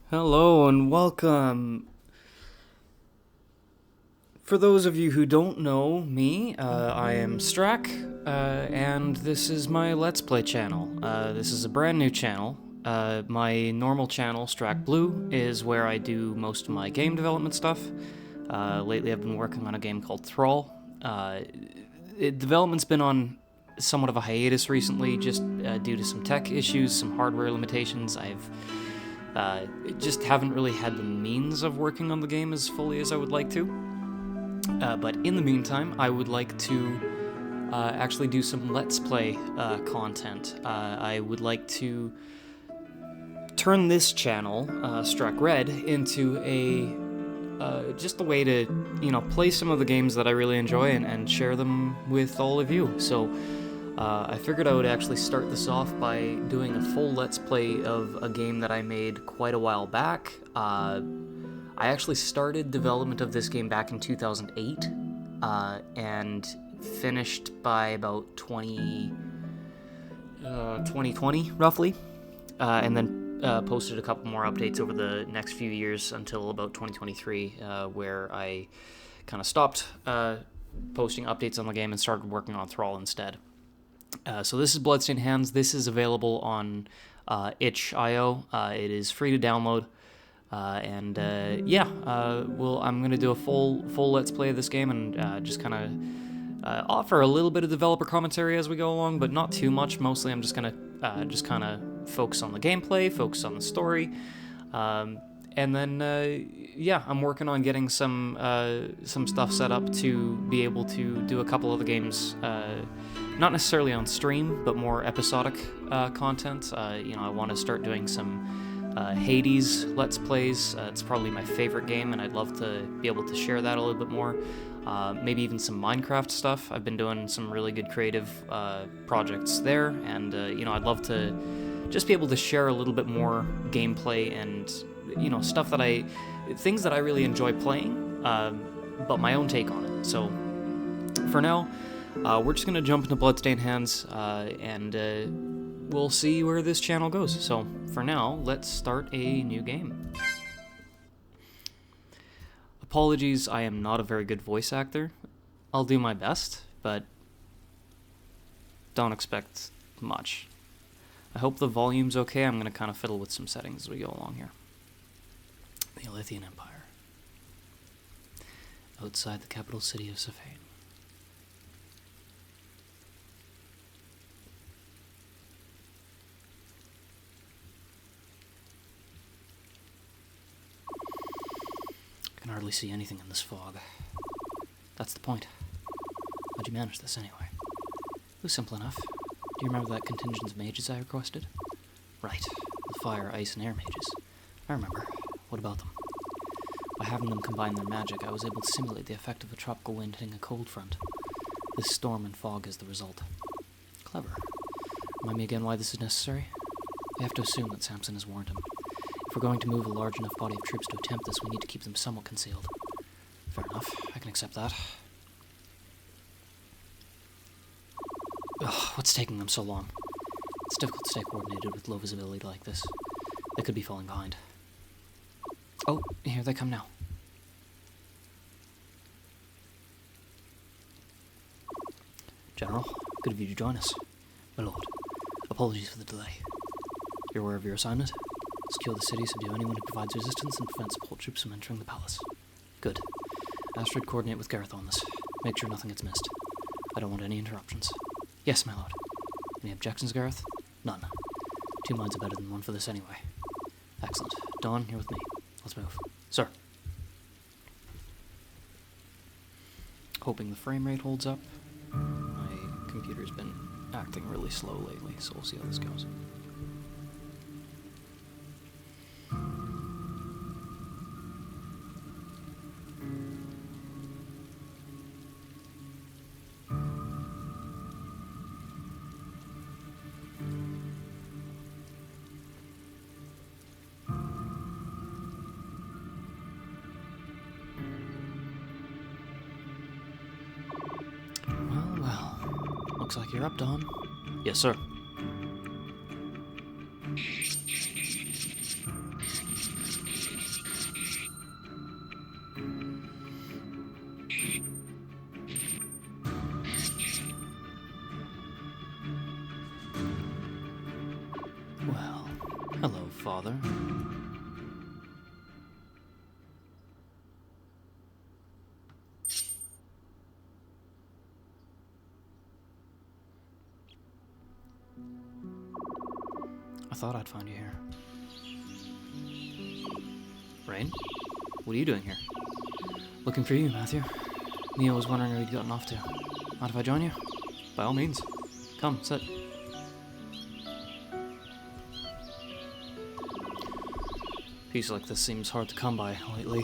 Hello and welcome. For those of you who don't know me, I am Strack, and this is my Let's Play channel. This is a brand new channel. My normal channel, Strack Blue, is where I do most of my game development stuff. Lately I've been working on a game called Thrall. Development's been on somewhat of a hiatus recently, just due to some tech issues, some hardware limitations. I've just haven't really had the means of working on the game as fully as I would like to. But in the meantime, I would like to actually do some Let's Play content. I would like to turn this channel, Struck Red, into just a way to, play some of the games that I really enjoy and share them with all of you. So I figured I would actually start this off by doing a full Let's Play of a game that I made quite a while back. I actually started development of this game back in 2008, and finished by about 2020, roughly, and then posted a couple more updates over the next few years until about 2023, where I kind of stopped posting updates on the game and started working on Thrall instead. So this is Bloodstained Hands. This is available on itch.io. It is free to download. I'm gonna do a full Let's Play of this game and just kind of offer a little bit of developer commentary as we go along, but not too much. Mostly, I'm just gonna kind of focus on the gameplay, focus on the story, and then I'm working on getting some stuff set up to be able to do a couple of the games, not necessarily on stream, but more episodic content. I want to start doing some Hades Let's Plays. It's probably my favorite game, and I'd love to be able to share that a little bit more. Maybe even some Minecraft stuff. I've been doing some really good creative projects there, and I'd love to just be able to share a little bit more gameplay and stuff things that I really enjoy playing, but my own take on it. So for now, we're just gonna jump into Bloodstained Hands, and we'll see where this channel goes. So for now, let's start a new game. Apologies, I am not a very good voice actor. I'll do my best, but don't expect much. I hope the volume's okay. I'm gonna kind of fiddle with some settings as we go along here. The Elythian Empire. Outside the capital city of Safane. I can hardly see anything in this fog. That's the point. How'd you manage this anyway? It was simple enough. Do you remember that contingent of mages I requested? Right. The fire, ice, and air mages. I remember. What about them? By having them combine their magic, I was able to simulate the effect of a tropical wind hitting a cold front. This storm and fog is the result. Clever. Remind me again why this is necessary? We have to assume that Samson has warned him. If we're going to move a large enough body of troops to attempt this, we need to keep them somewhat concealed. Fair enough. I can accept that. Ugh, what's taking them so long? It's difficult to stay coordinated with low visibility like this. They could be falling behind. Oh, here they come now. General, good of you to join us. My lord, apologies for the delay. You're aware of your assignment? Secure the city, subdue anyone who provides resistance, and prevent support troops from entering the palace. Good. Astrid, coordinate with Gareth on this. Make sure nothing gets missed. I don't want any interruptions. Yes, my lord. Any objections, Gareth? None. Two minds are better than one for this anyway. Excellent. Dawn, you're with me. Let's move. Sir. Hoping the frame rate holds up. My computer's been acting really slow lately, so we'll see how this goes. Well. Looks like you're up, Dawn. Yes, sir. Hello, Father. I thought I'd find you here. Rain? What are you doing here? Looking for you, Matthew. Mia was wondering where you'd gotten off to. Mind if I join you? By all means. Come, sit. Peace like this seems hard to come by lately.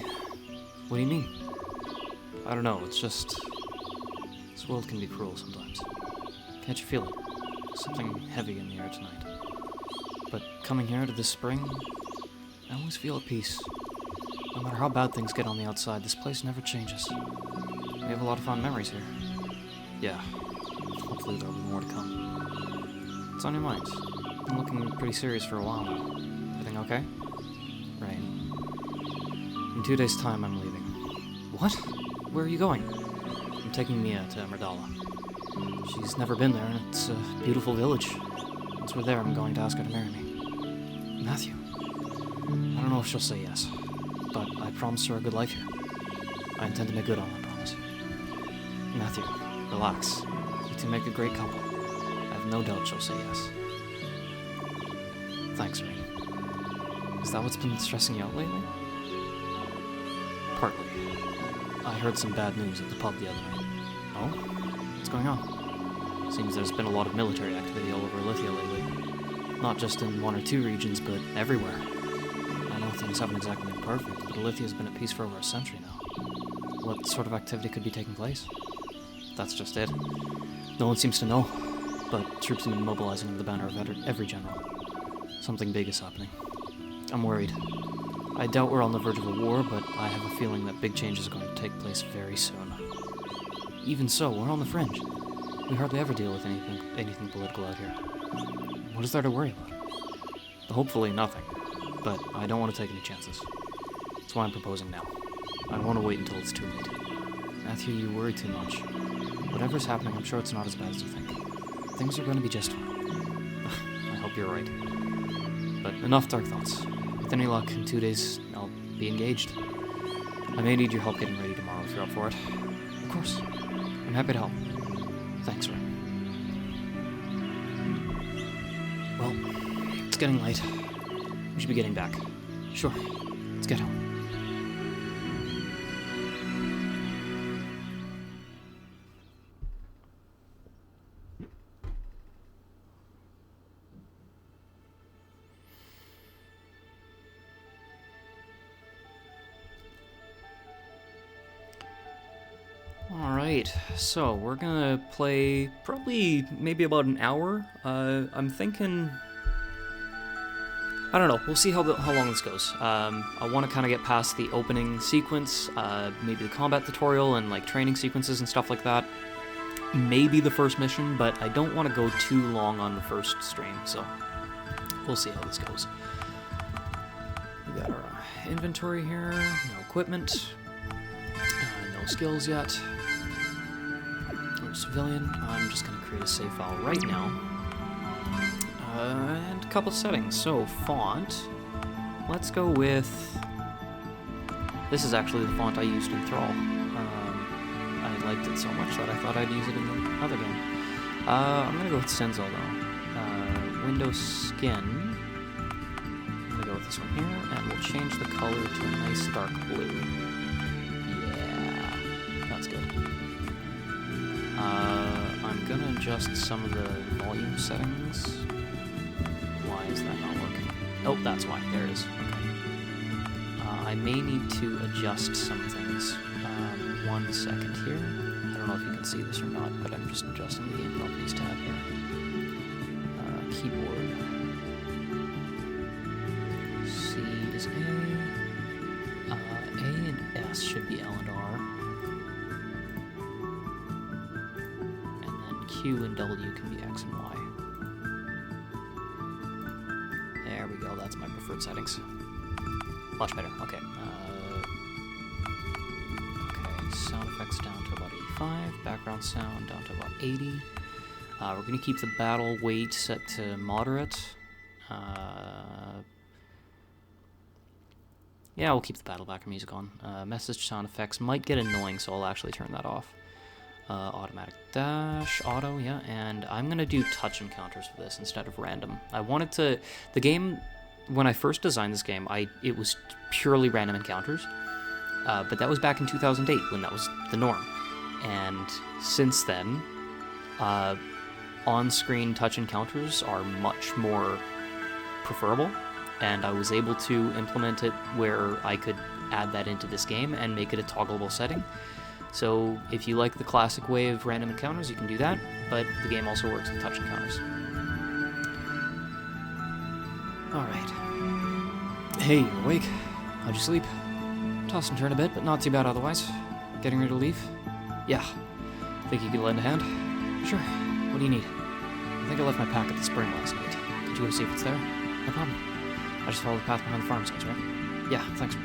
What do you mean? I don't know, it's just... This world can be cruel sometimes. Can't you feel it? Something heavy in the air tonight. But coming here to this spring, I always feel at peace. No matter how bad things get on the outside, this place never changes. We have a lot of fond memories here. Yeah. Hopefully there'll be more to come. What's on your mind? You've been looking pretty serious for a while now. Everything okay? Rain. In 2 days' time, I'm leaving. What? Where are you going? I'm taking Mia to Merdala. She's never been there, and it's a beautiful village. Once we're there, I'm going to ask her to marry me. Matthew. I don't know if she'll say yes, but I promised her a good life here. I intend to make good on that promise. Matthew, relax. You two make a great couple. I have no doubt she'll say yes. Thanks, Rain. Is that what's been stressing you out lately? Partly. I heard some bad news at the pub the other night. Oh? What's going on? Seems there's been a lot of military activity all over Lithia lately. Not just in 1 or 2 regions, but everywhere. I know things haven't exactly been perfect, but Lithia's been at peace for over a century now. What sort of activity could be taking place? That's just it. No one seems to know, but troops have been mobilizing under the banner of every general. Something big is happening. I'm worried. I doubt we're on the verge of a war, but I have a feeling that big changes are going to take place very soon. Even so, we're on the fringe. We hardly ever deal with anything political out here. What is there to worry about? Hopefully nothing, but I don't want to take any chances. That's why I'm proposing now. I don't want to wait until it's too late. Matthew, you worry too much. Whatever's happening, I'm sure it's not as bad as you think. Things are going to be just fine. I hope you're right. But enough dark thoughts. With any luck, in 2 days, I'll be engaged. I may need your help getting ready tomorrow if you're up for it. Of course. I'm happy to help. Thanks, Ray. Well, it's getting late. We should be getting back. Sure. Let's get home. Alright, so we're gonna play probably maybe about an hour. I'm thinking... I don't know, we'll see how long this goes. I want to kind of get past the opening sequence, maybe the combat tutorial and like training sequences and stuff like that. Maybe the first mission, but I don't want to go too long on the first stream, so we'll see how this goes. We got our inventory here, no equipment, no skills yet. We're civilian. I'm just going to create a save file right now. And a couple settings. So, font. Let's go with... This is actually the font I used in Thrall. I liked it so much that I thought I'd use it in the other game. I'm going to go with Senzo, though. Windows Skin. I'm going to go with this one here, and we'll change the color to a nice dark blue. Yeah, that's good. I'm going to adjust some of the volume settings. Why is that not working? Oh, that's why. There it is. Okay. I may need to adjust some things. 1 second here. I don't know if you can see this or not, but I'm just adjusting the game properties tab here. Keyboard. C is A. A and S should be L and R. And then Q and W can be X and Y. There we go, that's my preferred settings. Much better, okay. Okay, sound effects down to about 85, background sound down to about 80. We're going to keep the battle weight set to moderate. Yeah, we'll keep the battle backer music on. Message sound effects might get annoying, so I'll actually turn that off. Automatic dash, auto, yeah, and I'm gonna do touch encounters for this instead of random. I wanted to... The game, when I first designed this game, it was purely random encounters, but that was back in 2008 when that was the norm. And since then, on-screen touch encounters are much more preferable, and I was able to implement it where I could add that into this game and make it a toggleable setting. So if you like the classic way of random encounters, you can do that, but the game also works with touch encounters. Alright. Hey, you awake? How'd you sleep? Toss and turn a bit, but not too bad otherwise. Getting ready to leave? Yeah. Think you could lend a hand? Sure. What do you need? I think I left my pack at the spring last night. Could you go see if it's there? No problem. I just followed the path behind the farmsteads, right? Yeah, thanks.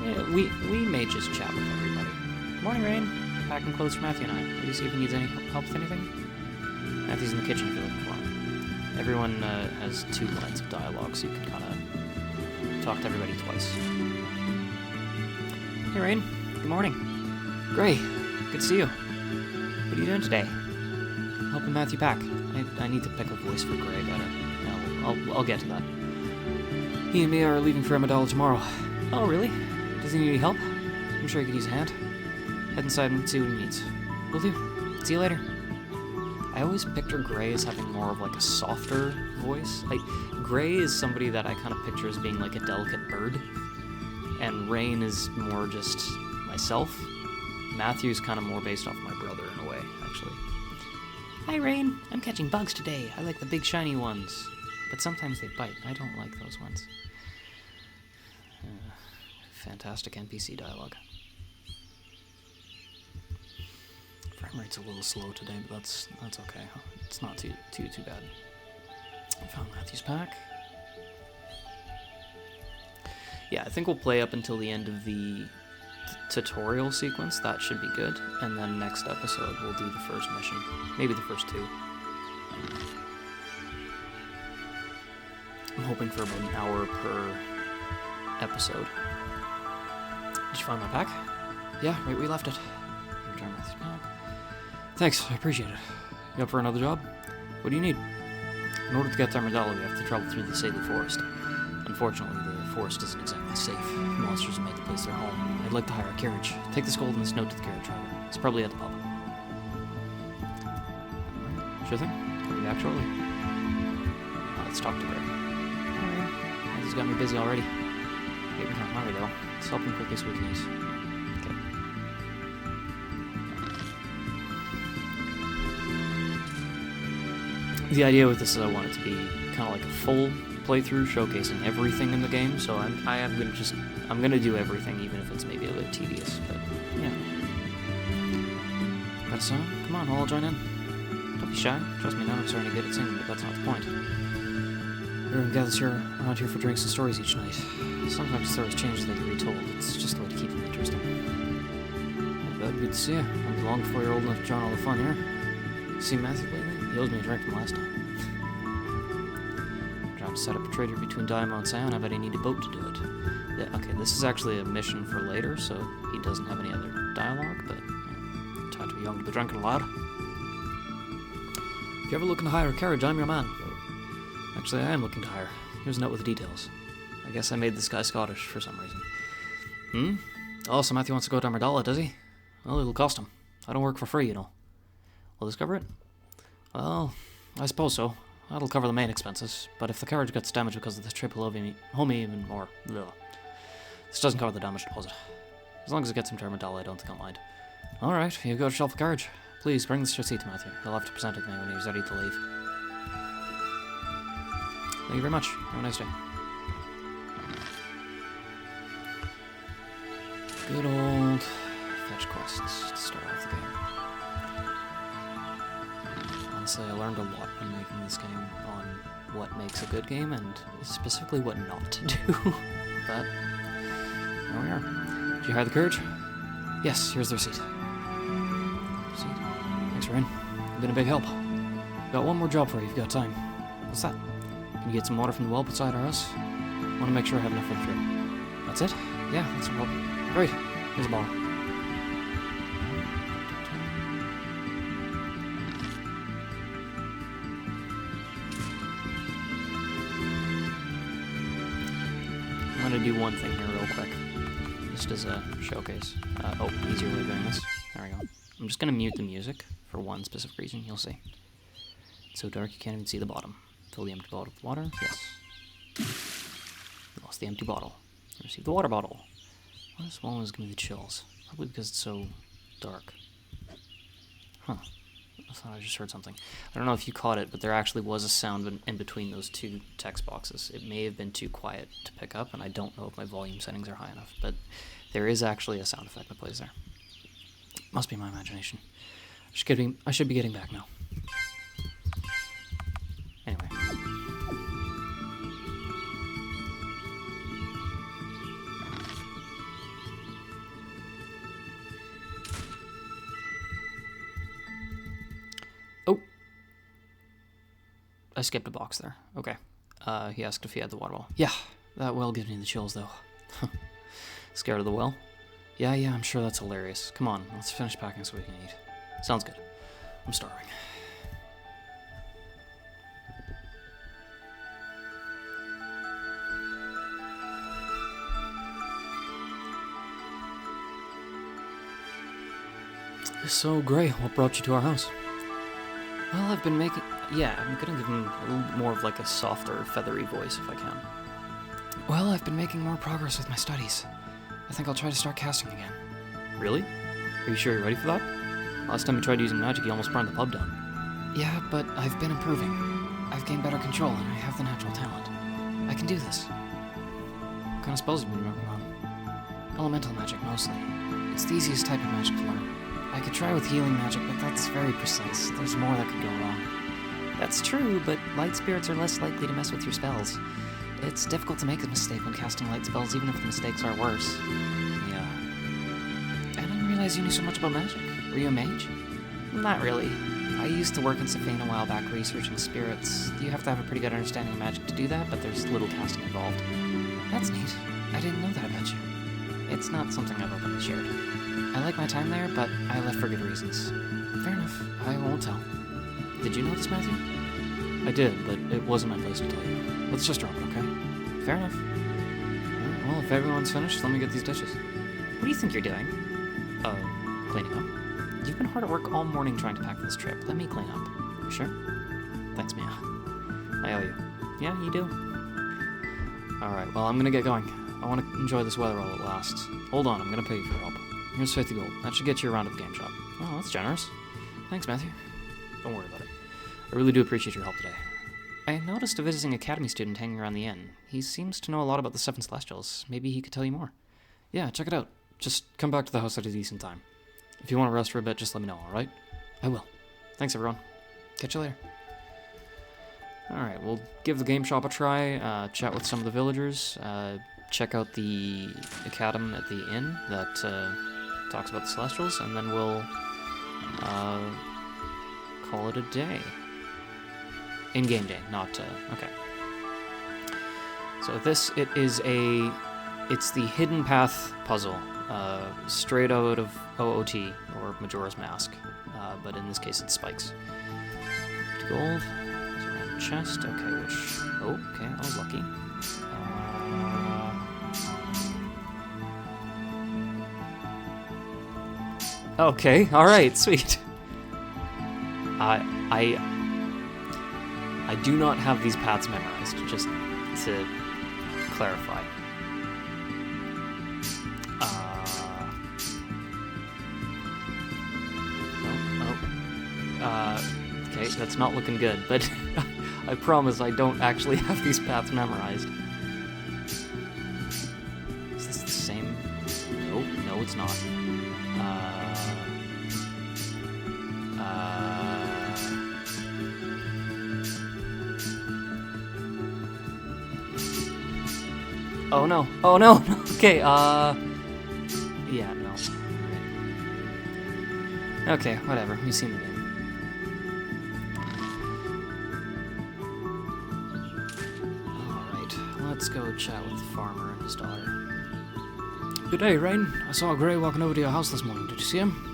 Yeah, we may just chat with everybody. Good morning, Rain. Packing clothes for Matthew and I. Maybe see if he needs any help with anything. Matthew's in the kitchen if you're looking for him. Everyone has 2 lines of dialogue, so you can kind of talk to everybody twice. Hey, Rain. Good morning. Gray. Good to see you. What are you doing today? Helping Matthew pack. I need to pick a voice for Gray, but I'll get to that. He and me are leaving for Amidala tomorrow. Oh, really? Does he need any help? I'm sure he could use a hand. Head inside and see what he needs. Will do. See you later. I always picture Gray as having more of like a softer voice. Like, Gray is somebody that I kind of picture as being like a delicate bird. And Rain is more just myself. Matthew's kind of more based off my brother in a way, actually. Hi, Rain. I'm catching bugs today. I like the big shiny ones. But sometimes they bite. I don't like those ones. Fantastic NPC dialogue. Frame rate's a little slow today, but that's okay. It's not too bad. I found Matthew's pack. Yeah, I think we'll play up until the end of the tutorial sequence. That should be good. And then next episode we'll do the first mission. Maybe the first 2. I'm hoping for about an hour per episode. Did you find my pack? Yeah, right where you left it. Return Matthew's pack. Thanks, I appreciate it. You up for another job? What do you need? In order to get to Amidala, we have to travel through the Saily Forest. Unfortunately, the forest isn't exactly safe. Monsters have made the place their home. I'd like to hire a carriage. Take this gold and this note to the carriage driver. It's probably at the pub. Sure thing. I'll be back shortly. Let's talk to Greg. Alright. He's got me busy already. Maybe not hungry though. Let's help him quickly so we can use. Okay. The idea with this is I want it to be kind of like a full playthrough showcasing everything in the game, so I'm gonna do everything, even if it's maybe a bit tedious, but yeah. Got a song? Come on, we'll all join in. Don't be shy. Trust me, none of us are any good at singing, but that's not the point. Everyone gathers around here for drinks and stories each night. Sometimes the stories change as they get retold. It's just a way to keep them interesting. Well, bud, good to see you. Not long before you're old enough to join all the fun here. See Matthew lately? He owes me a drink from last time. I'm trying to set up a trader between Daimo and Sayona, but I need a boat to do it. Okay, this is actually a mission for later, so he doesn't have any other dialogue, but time to be young to be drunk and loud. If you're ever looking to hire a carriage, I'm your man. Actually, I am looking to hire. Here's a note with the details. I guess I made this guy Scottish for some reason. Oh, so Matthew wants to go to Amidala, does he? Well, it'll cost him. I don't work for free, you know. Will this cover it? Well, I suppose so. That'll cover the main expenses, but if the carriage gets damaged because of this trip, he'll owe me even more. Ugh. This doesn't cover the damage deposit. As long as it gets him to Amidala, I don't think I'll mind. Alright, you go to shelf the carriage. Please, bring this receipt to Matthew. He'll have to present it to me when he's ready to leave. Thank you very much. Have a nice day. Good old fetch quests to start off the game. Honestly, I learned a lot when making this game on what makes a good game and specifically what not to do. But here we are. Did you hire the carriage? Yes, here's the receipt. Thanks, Rain. You've been a big help. Got one more job for you if you've got time. What's that? Can you get some water from the well beside our house? Want to make sure I have enough for the trip. That's it? Yeah, that's no problem. Great. Here's a bottle. I'm gonna do one thing here real quick, just as a showcase. Oh, easier way of doing this. There we go. I'm just gonna mute the music for one specific reason. You'll see. It's so dark you can't even see the bottom. Fill the empty bottle with water. Yes. You lost the empty bottle. You received the water bottle. Why this one is giving me the chills? Probably because it's so dark. Huh. I thought I just heard something. I don't know if you caught it, but there actually was a sound in between those two text boxes. It may have been too quiet to pick up, and I don't know if my volume settings are high enough, but there is actually a sound effect that plays there. Must be my imagination. I should be getting back now. Anyway. Oh! I skipped a box there. Okay. He asked if he had the water bottle. Yeah, that well gives me the chills, though. Scared of the well? Yeah, I'm sure that's hilarious. Come on, let's finish packing so we can eat. Sounds good. I'm starving. So, Gray, what brought you to our house? Well, I've been making... Yeah, I'm gonna give him a little bit more of like a softer, feathery voice if I can. Well, I've been making more progress with my studies. I think I'll try to start casting again. Really? Are you sure you're ready for that? Last time you tried using magic, you almost burned the pub down. Yeah, but I've been improving. I've gained better control, and I have the natural talent. I can do this. What kind of spells have you been working on? Elemental magic, mostly. It's the easiest type of magic to learn. I could try with healing magic, but that's very precise. There's more that could go wrong. That's true, but light spirits are less likely to mess with your spells. It's difficult to make a mistake when casting light spells, even if the mistakes are worse. Yeah. I didn't realize you knew so much about magic. Were you a mage? Not really. I used to work in Safane a while back researching spirits. You have to have a pretty good understanding of magic to do that, but there's little casting involved. That's neat. I didn't know that about you. It's not something I've openly shared. I like my time there, but I left for good reasons. Fair enough. I won't tell. Did you know this, Matthew? I did, but it wasn't my place to tell you. Let's just drop it, okay? Fair enough. Well, if everyone's finished, let me get these dishes. What do you think you're doing? Cleaning up. You've been hard at work all morning trying to pack for this trip. Let me clean up. You sure? Thanks, Mia. I owe you. Yeah, you do. Alright, well, I'm gonna get going. I want to enjoy this weather while it lasts. Hold on, I'm gonna pay you for your help. Here's 50 gold. That should get you around at the game shop. Oh, that's generous. Thanks, Matthew. Don't worry about it. I really do appreciate your help today. I noticed a visiting academy student hanging around the inn. He seems to know a lot about the Seven Celestials. Maybe he could tell you more. Yeah, check it out. Just come back to the house at a decent time. If you want to rest for a bit, just let me know, alright? I will. Thanks, everyone. Catch you later. Alright, we'll give the game shop a try, chat with some of the villagers, check out the academy at the inn that talks about the Celestials, and then we'll call it a day. In-game day, not, okay. So this, it's the Hidden Path puzzle, straight out of OOT, or Majora's Mask, but in this case it's spikes. 50 gold, there's a random chest, okay, okay, I was lucky. Okay, alright, sweet. I do not have these paths memorized, just to clarify. Okay, that's not looking good, but I promise I don't actually have these paths memorized. Is this the same? No, it's not. Oh no, okay, yeah, no. Okay, whatever, we've seen the game. Alright, Right, let's go chat with the farmer and his daughter. Good day, Rain. I saw Gray walking over to your house this morning. Did you see him?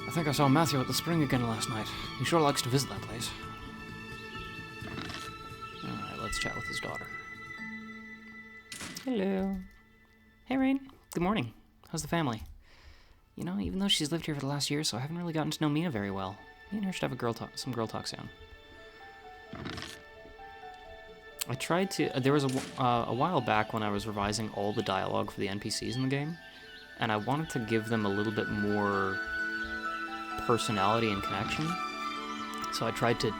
I think I saw Matthew at the spring again last night. He sure likes to visit that place. Alright, let's chat with his daughter. Hello. Hey, Rain. Good morning. How's the family? You know, even though she's lived here for the last year, so I haven't really gotten to know Mia very well. Me and her should have some girl talk soon. I tried to... there was a while back when I was revising all the dialogue for the NPCs in the game, and I wanted to give them a little bit more personality and connection. So I tried to,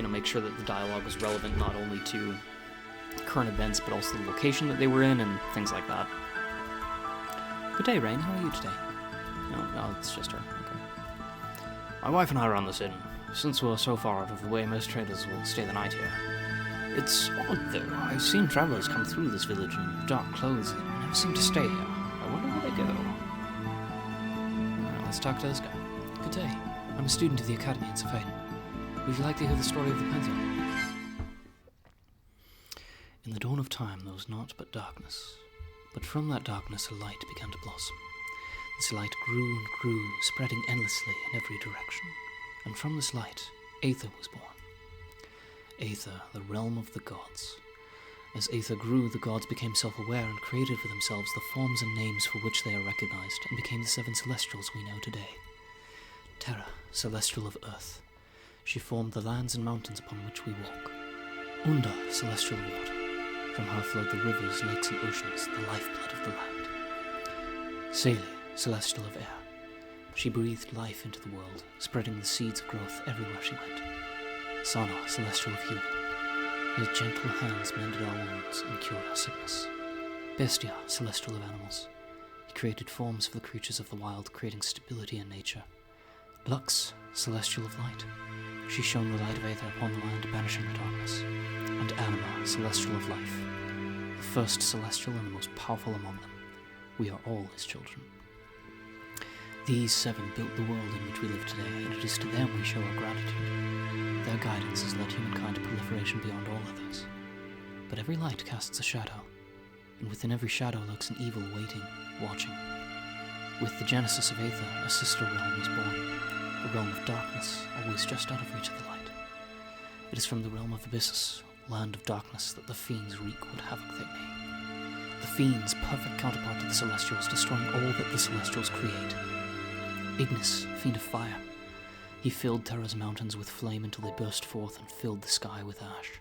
make sure that the dialogue was relevant not only to current events, but also the location that they were in and things like that. Good day, Rain. How are you today? No, it's just her. Okay. My wife and I run this inn. Since we're so far out of the way, most traders will stay the night here. It's odd, though. I've seen travelers come through this village in dark clothes and never seem to stay here. I wonder where they go. Let's talk to this guy. Good day. I'm a student of the Academy in Safane. Would you like to hear the story of the Pantheon? In the dawn of time, there was naught but darkness. But from that darkness, a light began to blossom. This light grew and grew, spreading endlessly in every direction. And from this light, Aether was born. Aether, the realm of the gods. As Aether grew, the gods became self-aware and created for themselves the forms and names for which they are recognized, and became the 7 celestials we know today. Terra, celestial of earth. She formed the lands and mountains upon which we walk. Unda, celestial of water. From her flowed the rivers, lakes, and oceans, the lifeblood of the land. Sele, celestial of air. She breathed life into the world, spreading the seeds of growth everywhere she went. Sana, celestial of healing. Her gentle hands mended our wounds and cured our sickness. Bestia, celestial of animals. He created forms for the creatures of the wild, creating stability in nature. Lux, celestial of light. She shone the light of Aether upon the land, banishing the darkness. And Anima, celestial of life. The first celestial and the most powerful among them. We are all his children. These 7 built the world in which we live today, and it is to them we show our gratitude. Their guidance has led humankind to proliferation beyond all others. But every light casts a shadow, and within every shadow lurks an evil waiting, watching. With the genesis of Aether, a sister realm was born, a realm of darkness, always just out of reach of the light. It is from the realm of Abyssus, land of darkness, that the fiends wreak what havoc they may. The fiends, perfect counterpart to the Celestials, destroying all that the Celestials create. Ignis, fiend of fire. He filled Terra's mountains with flame until they burst forth and filled the sky with ash.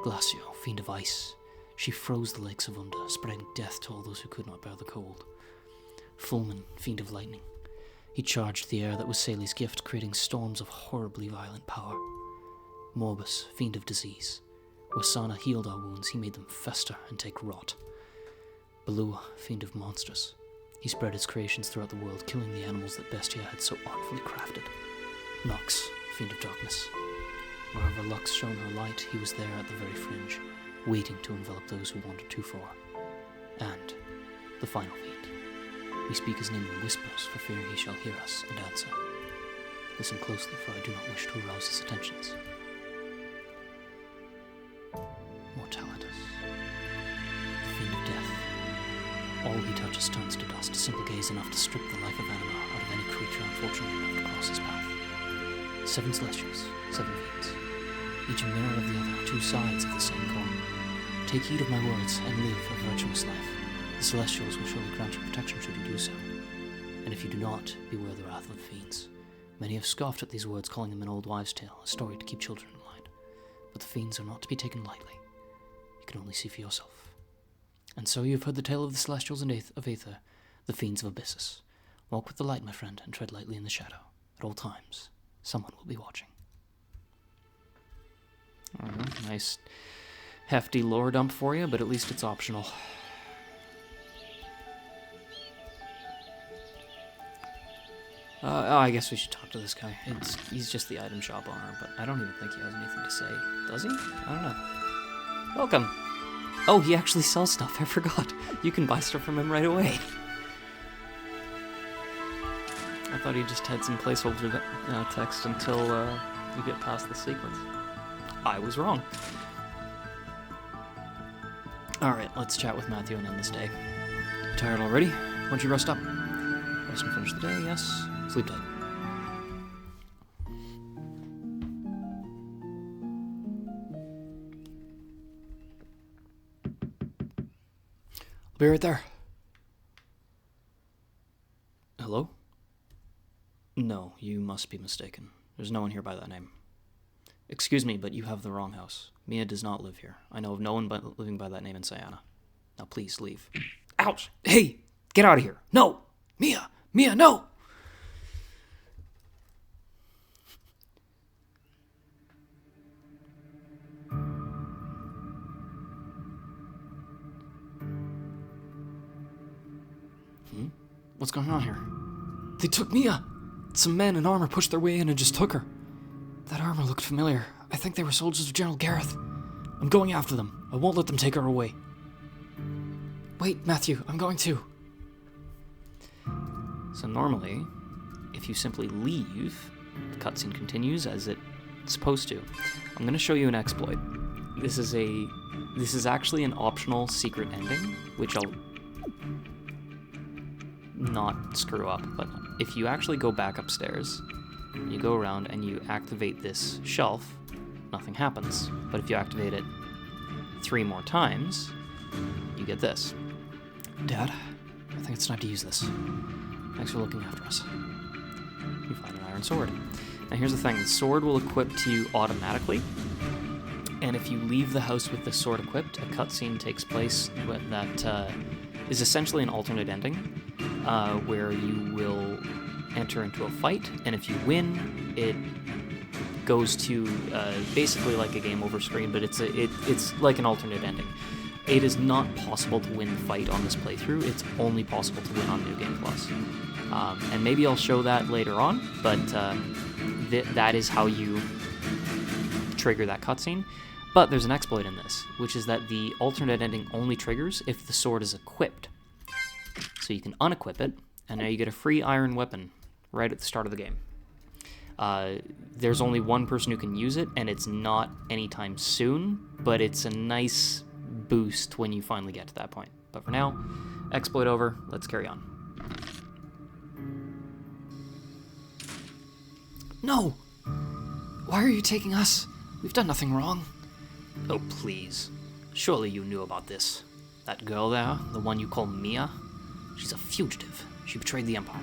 Glacio, fiend of ice. She froze the lakes of Unda, spreading death to all those who could not bear the cold. Fulman, fiend of lightning. He charged the air that was Sele's gift, creating storms of horribly violent power. Morbus, fiend of disease. Where Sana healed our wounds, he made them fester and take rot. Balua, fiend of monsters. He spread his creations throughout the world, killing the animals that Bestia had so artfully crafted. Nox, fiend of darkness. Wherever Lux shone her light, he was there at the very fringe, waiting to envelop those who wandered too far. And the final fiend. We speak his name in whispers, for fear he shall hear us and answer. Listen closely, for I do not wish to arouse his attentions. Mortalitus, the fiend of death. All he touches turns to dust, a simple gaze enough to strip the life of Anima out of any creature unfortunate enough to cross his path. 7 celestials, 7 fiends. Each a mirror of the other, 2 sides of the same coin. Take heed of my words, and live a virtuous life. The celestials will surely grant you protection should you do so. And if you do not, beware the wrath of the fiends. Many have scoffed at these words, calling them an old wives' tale, a story to keep children in line. But the fiends are not to be taken lightly. You can only see for yourself. And so you have heard the tale of the Celestials and of Aether, the fiends of Abyssus. Walk with the light, my friend, and tread lightly in the shadow. At all times, someone will be watching. Nice hefty lore dump for you, but at least it's optional. I guess we should talk to this guy. He's just the item shop owner, but I don't even think he has anything to say. Does he? I don't know. Welcome. Oh, he actually sells stuff. I forgot. You can buy stuff from him right away. I thought he just had some placeholder text until you get past the sequence. I was wrong. Alright, let's chat with Matthew and end this day. Tired already? Why don't you rest up? Rest and finish the day, yes. Sleep tight. I'll be right there. Hello? No, you must be mistaken. There's no one here by that name. Excuse me, but you have the wrong house. Mia does not live here. I know of no one but living by that name in Sayana. Now please leave. Ouch! Hey! Get out of here! No! Mia! Mia, no! What's going on here? They took Mia! Some men in armor pushed their way in and just took her. That armor looked familiar. I think they were soldiers of General Gareth. I'm going after them. I won't let them take her away. Wait, Matthew, I'm going too. So normally, if you simply leave, the cutscene continues as it's supposed to. I'm going to show you an exploit. This is actually an optional secret ending, which I'll not screw up, but if you actually go back upstairs, you go around and you activate this shelf, nothing happens. But if you activate it 3 more times, you get this. Dad, I think it's time to use this. Thanks for looking after us. You find an iron sword. Now here's the thing, the sword will equip to you automatically, and if you leave the house with the sword equipped, a cutscene takes place that is essentially an alternate ending, where you will enter into a fight, and if you win, it goes to basically like a game over screen, but it's like an alternate ending. It is not possible to win the fight on this playthrough. It's only possible to win on New Game Plus. And maybe I'll show that later on, but that is how you trigger that cutscene. But there's an exploit in this, which is that the alternate ending only triggers if the sword is equipped. So you can unequip it, and now you get a free iron weapon right at the start of the game. There's only one person who can use it, and it's not anytime soon, but it's a nice boost when you finally get to that point. But for now, exploit over, let's carry on. No! Why are you taking us? We've done nothing wrong. Oh, please. Surely you knew about this. That girl there, the one you call Mia, she's a fugitive. She betrayed the Empire.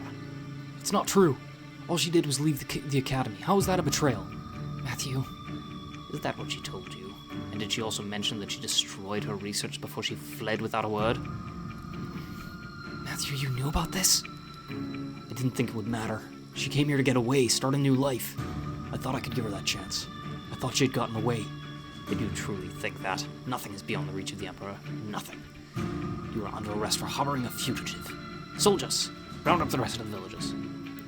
It's not true. All she did was leave the academy. How is that a betrayal? Matthew, is that what she told you? And did she also mention that she destroyed her research before she fled without a word? Matthew, you knew about this? I didn't think it would matter. She came here to get away, start a new life. I thought I could give her that chance. I thought she had gotten away. Did you truly think that? Nothing is beyond the reach of the Emperor. Nothing. You are under arrest for harboring a fugitive. Soldiers, round up the rest of the villagers.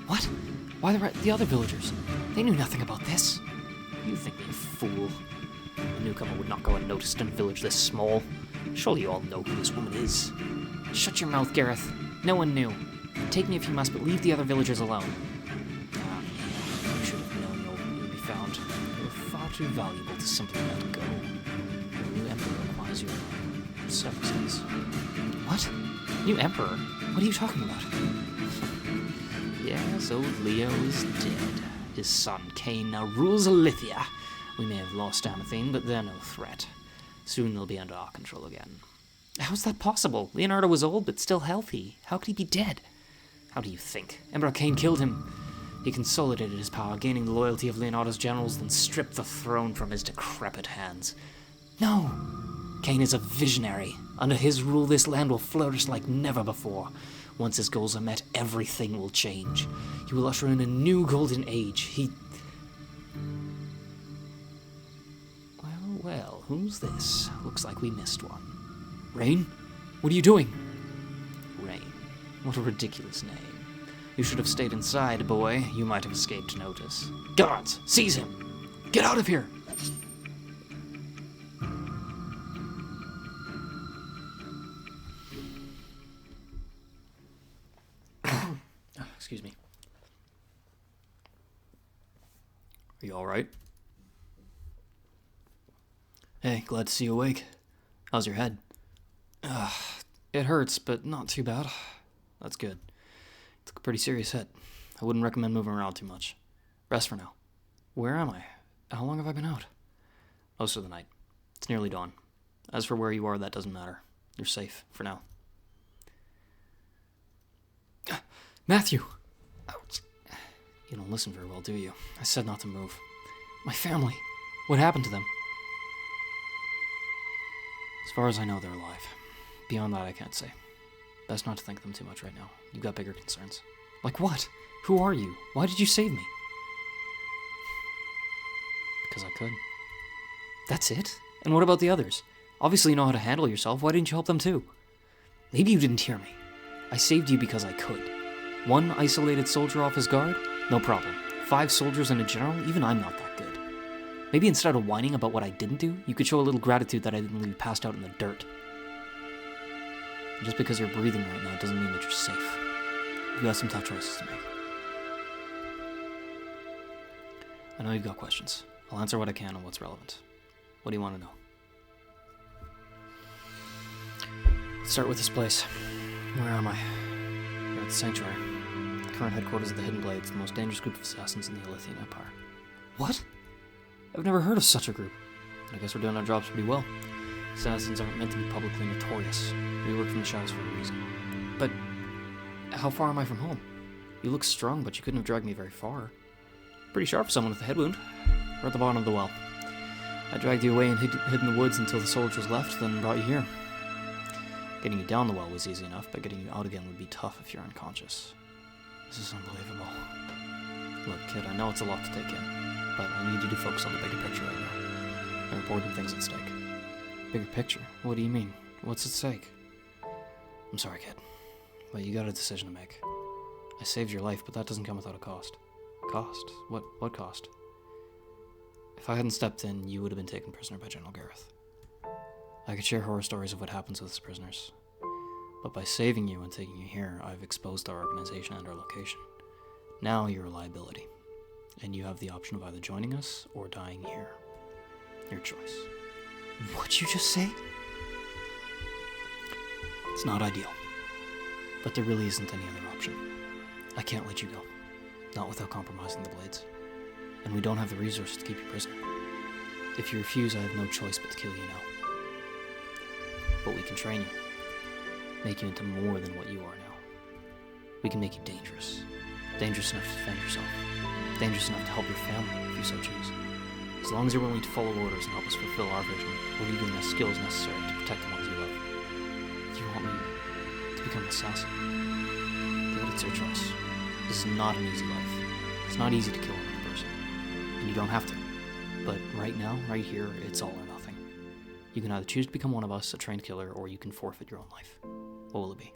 What? Why the other villagers? They knew nothing about this. You think me a fool. A newcomer would not go unnoticed in a village this small. Surely you all know who this woman is. Shut your mouth, Gareth. No one knew. Take me if you must, but leave the other villagers alone. You should have known you would be found. You were far too valuable to simply let go. The new emperor requires your services. What? New emperor? What are you talking about? Yes, old Leo is dead. His son, Cain, now rules Alithia. We may have lost Amathine, but they're no threat. Soon they'll be under our control again. How's that possible? Leonardo was old, but still healthy. How could he be dead? How do you think? Emperor Cain killed him. He consolidated his power, gaining the loyalty of Leonardo's generals, then stripped the throne from his decrepit hands. No! Cain is a visionary. Under his rule, this land will flourish like never before. Once his goals are met, everything will change. He will usher in a new golden age. Well, who's this? Looks like we missed one. Rain? What are you doing? Rain. What a ridiculous name. You should have stayed inside, boy. You might have escaped notice. Guards, seize him! Get out of here! Excuse me. Are you alright? Hey, glad to see you awake. How's your head? It hurts, but not too bad. That's good. It's a pretty serious hit. I wouldn't recommend moving around too much. Rest for now. Where am I? How long have I been out? Most of the night. It's nearly dawn. As for where you are, that doesn't matter. You're safe, for now. Matthew! Ouch. You don't listen very well, do you? I said not to move. My family. What happened to them? As far as I know, they're alive. Beyond that, I can't say. Best not to think of them too much right now. You've got bigger concerns. Like what? Who are you? Why did you save me? Because I could. That's it? And what about the others? Obviously you know how to handle yourself. Why didn't you help them too? Maybe you didn't hear me. I saved you because I could. One isolated soldier off his guard? No problem. 5 soldiers and a general? Even I'm not that good. Maybe instead of whining about what I didn't do, you could show a little gratitude that I didn't leave you passed out in the dirt. And just because you're breathing right now doesn't mean that you're safe. You got some tough choices to make. I know you've got questions. I'll answer what I can on what's relevant. What do you want to know? Let's start with this place. Where am I? We're at the Sanctuary. The current headquarters of the Hidden Blades, the most dangerous group of assassins in the Elysian Empire. What? I've never heard of such a group. I guess we're doing our jobs pretty well. Assassins aren't meant to be publicly notorious. We work from the shadows for a reason. But how far am I from home? You look strong, but you couldn't have dragged me very far. Pretty sharp for someone with a head wound. We're at the bottom of the well. I dragged you away and hid in the woods until the soldiers left, then brought you here. Getting you down the well was easy enough, but getting you out again would be tough if you're unconscious. This is unbelievable. Look, kid, I know it's a lot to take in, but I need you to focus on the bigger picture right now. There are important things at stake. Bigger picture? What do you mean? What's at stake? I'm sorry, kid, but you got a decision to make. I saved your life, but that doesn't come without a cost. Cost? What cost? If I hadn't stepped in, you would have been taken prisoner by General Gareth. I could share horror stories of what happens with his prisoners, but by saving you and taking you here, I've exposed our organization and our location. Now you're a liability, and you have the option of either joining us or dying here. Your choice. What'd you just say? It's not ideal, but there really isn't any other option. I can't let you go, not without compromising the Blades, and we don't have the resources to keep you prisoner. If you refuse, I have no choice but to kill you now. But we can train you, make you into more than what you are now. We can make you dangerous. Dangerous enough to defend yourself. Dangerous enough to help your family, if you so choose. As long as you're willing to follow orders and help us fulfill our vision, we'll give you the skills necessary to protect the ones you love. If you want me to become an assassin, good, it's your choice. This is not an easy life. It's not easy to kill another person. And you don't have to. But right now, right here, it's all or nothing. You can either choose to become one of us, a trained killer, or you can forfeit your own life. What will it be?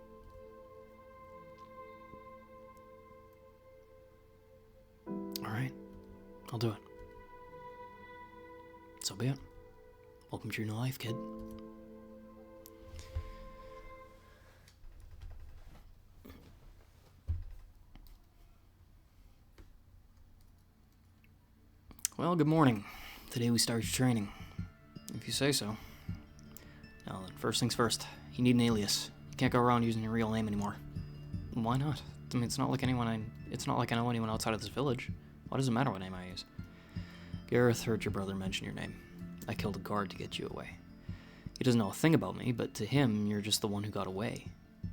Alright, I'll do it. So be it. Welcome to your new life, kid. Well, good morning. Today we start your training. If you say so. Now then, first things first. You need an alias. You can't go around using your real name anymore. Why not? I mean, it's not like I know anyone outside of this village. Why does it matter what name I use? Gareth heard your brother mention your name. I killed a guard to get you away. He doesn't know a thing about me, but to him, you're just the one who got away.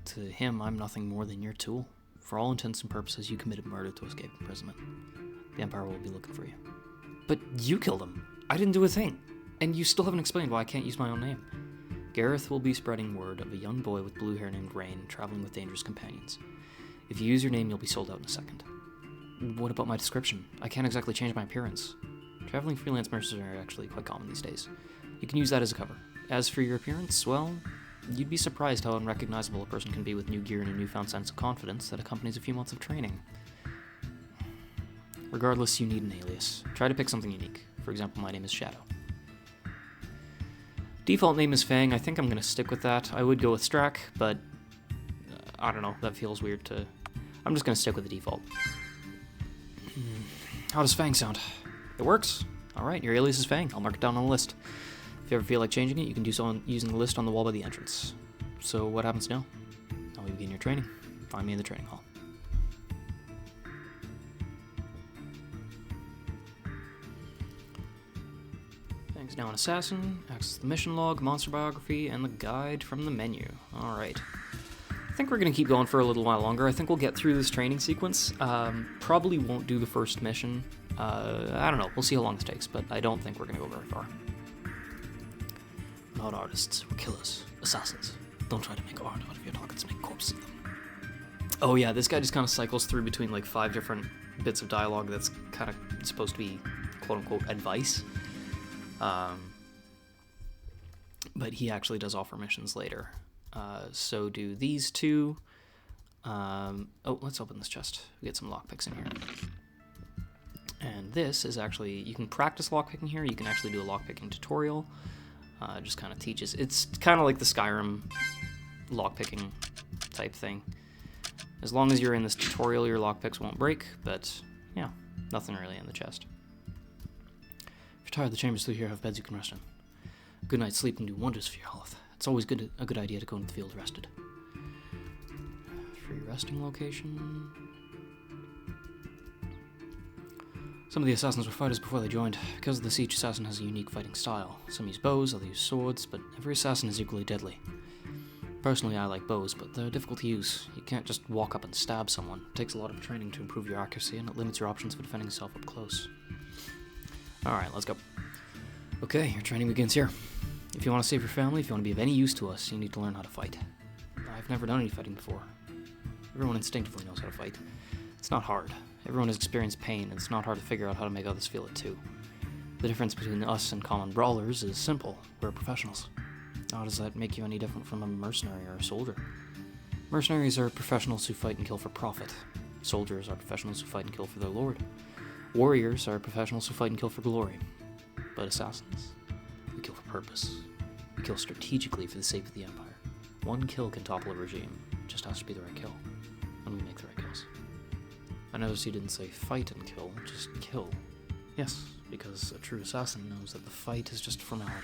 To him, I'm nothing more than your tool. For all intents and purposes, you committed murder to escape imprisonment. The Empire will be looking for you. But you killed him. I didn't do a thing. And you still haven't explained why I can't use my own name. Gareth will be spreading word of a young boy with blue hair named Rain traveling with dangerous companions. If you use your name, you'll be sold out in a second. What about my description? I can't exactly change my appearance. Traveling freelance mercenaries are actually quite common these days. You can use that as a cover. As for your appearance, well, you'd be surprised how unrecognizable a person can be with new gear and a newfound sense of confidence that accompanies a few months of training. Regardless, you need an alias. Try to pick something unique. For example, my name is Shadow. Default name is Fang. I think I'm going to stick with that. I would go with Strack, but I don't know. That feels weird to... I'm just going to stick with the default. How does Fang sound? It works. Alright, your alias is Fang. I'll mark it down on the list. If you ever feel like changing it, you can do so using the list on the wall by the entrance. So what happens now? Now we begin your training. Find me in the training hall. Things now an assassin, access the mission log, monster biography, and the guide from the menu. Alright. I think we're going to keep going for a little while longer. I think we'll get through this training sequence. Probably won't do the first mission. I don't know. We'll see how long this takes, but I don't think we're going to go very far. Not artists. We're killers. Assassins. Don't try to make art out of your targets. Make corpses of them. Oh yeah, this guy just kind of cycles through between like 5 different bits of dialogue that's kind of supposed to be quote-unquote advice. But he actually does offer missions later. So do these two. Oh, let's open this chest. We get some lockpicks in here. And this is actually, you can practice lockpicking here. You can actually do a lockpicking tutorial. Just kind of teaches. It's kind of like the Skyrim lockpicking type thing. As long as you're in this tutorial, your lockpicks won't break. But yeah, nothing really in the chest. If you're tired, the chambers through here have beds you can rest in. Good night's sleep can do wonders for your health. It's always a good idea to go into the field rested. Free resting location. Some of the assassins were fighters before they joined. Because of this, each assassin has a unique fighting style. Some use bows, others use swords, but every assassin is equally deadly. Personally, I like bows, but they're difficult to use. You can't just walk up and stab someone. It takes a lot of training to improve your accuracy, and it limits your options for defending yourself up close. Alright, let's go. Okay, your training begins here. If you want to save your family, if you want to be of any use to us, you need to learn how to fight. I've never done any fighting before. Everyone instinctively knows how to fight. It's not hard. Everyone has experienced pain, and it's not hard to figure out how to make others feel it too. The difference between us and common brawlers is simple. We're professionals. How does that make you any different from a mercenary or a soldier? Mercenaries are professionals who fight and kill for profit. Soldiers are professionals who fight and kill for their lord. Warriors are professionals who fight and kill for glory. But assassins, we kill for purpose. We kill strategically for the sake of the Empire. One kill can topple a regime. It just has to be the right kill. And we make the right kills. I noticed you didn't say fight and kill, just kill. Yes, because a true assassin knows that the fight is just a formality.